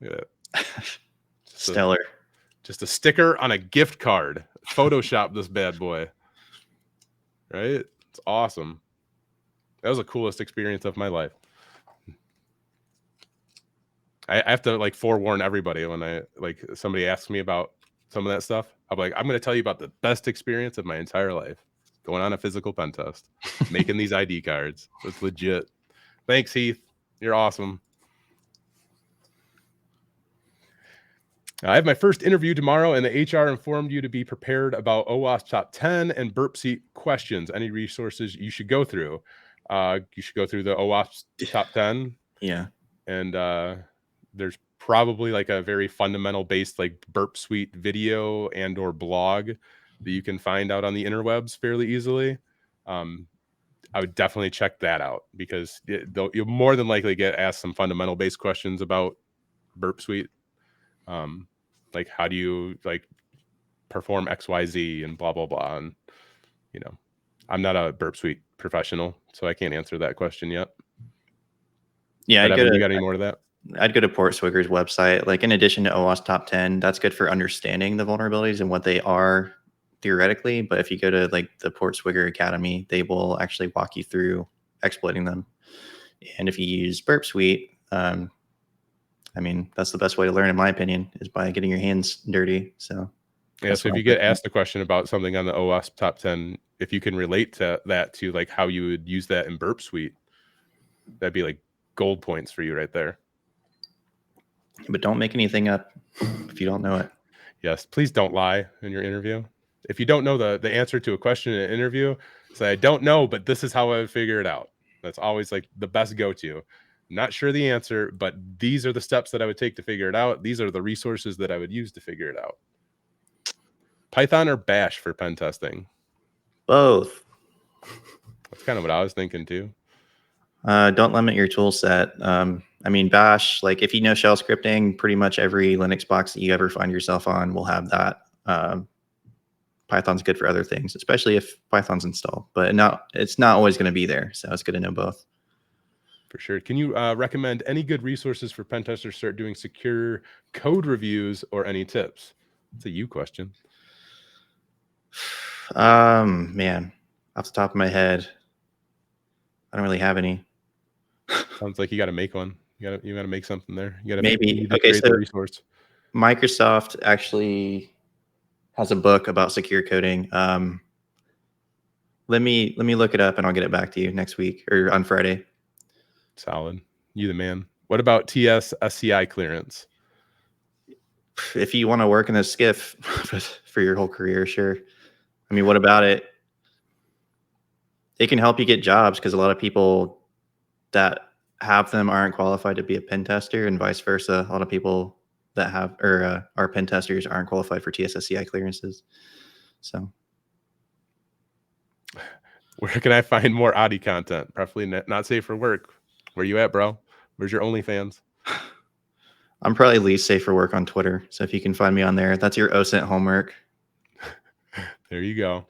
Look at that. Stellar. Just a sticker on a gift card. Photoshop this bad boy. Right? It's awesome. That was the coolest experience of my life. I have to like forewarn everybody when somebody asks me about some of that stuff. I'm like, I'm going to tell you about the best experience of my entire life. going on a physical pen test, making these ID cards. It's legit. Thanks, Heath. You're awesome. I have my first interview tomorrow, and the HR informed you to be prepared about OWASP Top 10 and burp seat questions. Any resources you should go through? You should go through the OWASP Top 10. Yeah. And there's probably like a very fundamental based like burp suite video and or blog that you can find out on the interwebs fairly easily. I would definitely check that out because you'll more than likely get asked some fundamental based questions about burp suite. Like how do you like perform XYZ and blah blah blah, and you know, I'm not a burp suite professional, so I can't answer that question yet. Yeah, But Evan, you got any more to that? I'd go to Portswigger's website. Like in addition to OWASP Top 10, that's good for understanding the vulnerabilities and what they are theoretically. But if you go to like the Portswigger Academy, they will actually walk you through exploiting them. And if you use Burp Suite, I mean, that's the best way to learn, in my opinion, is by getting your hands dirty. So yeah, so if you get asked a question about something on the OWASP Top 10, if you can relate to that to like how you would use that in Burp Suite, that'd be like gold points for you right there. But don't make anything up if you don't know it. Yes, please don't lie in your interview. If you don't know the answer to a question in an interview, say, I don't know, but this is how I would figure it out. That's always like the best go-to. Not sure the answer, but these are the steps that I would take to figure it out. These are the resources that I would use to figure it out. Python or Bash for pen testing? Both. That's kind of what I was thinking too. Don't limit your tool set. I mean, Bash, like if you know shell scripting, pretty much every Linux box that you ever find yourself on will have that. Python's good for other things, especially if Python's installed, but it's not always going to be there. So it's good to know both. For sure. Can you recommend any good resources for pen testers start doing secure code reviews or any tips? It's a you question. Man, off the top of my head, I don't really have any. Sounds like you got to make one. You got to make something there. You got to maybe create the resource. Microsoft actually has a book about secure coding. Let me look it up and I'll get it back to you next week or on Friday. Solid. You the man. What about TS SCI clearance? If you want to work in a SCIF for your whole career, sure. I mean, what about it? It can help you get jobs because a lot of people that have them aren't qualified to be a pen tester, and vice versa. A lot of people that have or are pen testers aren't qualified for TSSCI clearances. So, where can I find more Audi content? Preferably not safe for work. Where you at, bro? Where's your OnlyFans? I'm probably least safe for work on Twitter. So if you can find me on there, that's your Osint homework. There you go.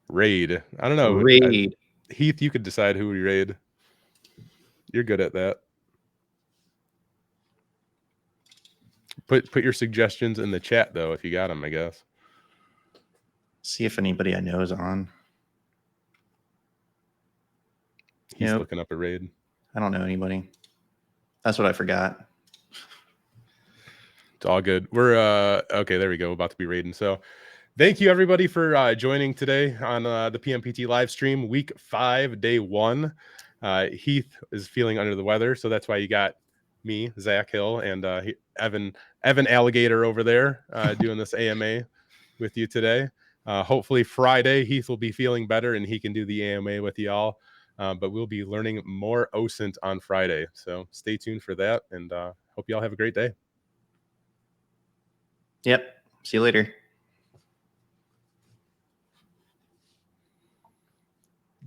Raid. I don't know. Raid. Heath, you could decide who we raid. You're good at that. Put your suggestions in the chat though, if you got them, I guess. See if anybody I know is on. He's looking up a raid. I don't know anybody. That's what I forgot. It's all good. We're okay. There we go. About to be raiding. So, thank you everybody for joining today on the PMPT live stream, week 5, day 1. Heath is feeling under the weather, so that's why you got me, Zach Hill, and Evan Alligator over there doing this AMA with you today. Hopefully Friday Heath will be feeling better and he can do the AMA with y'all. But we'll be learning more Osint on Friday, so stay tuned for that, and hope y'all have a great day. Yep. See you later.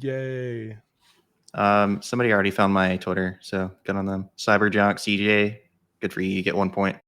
Yay. Somebody already found my Twitter, so good on them. Cyberjunk CJ, good for you. You get 1 point.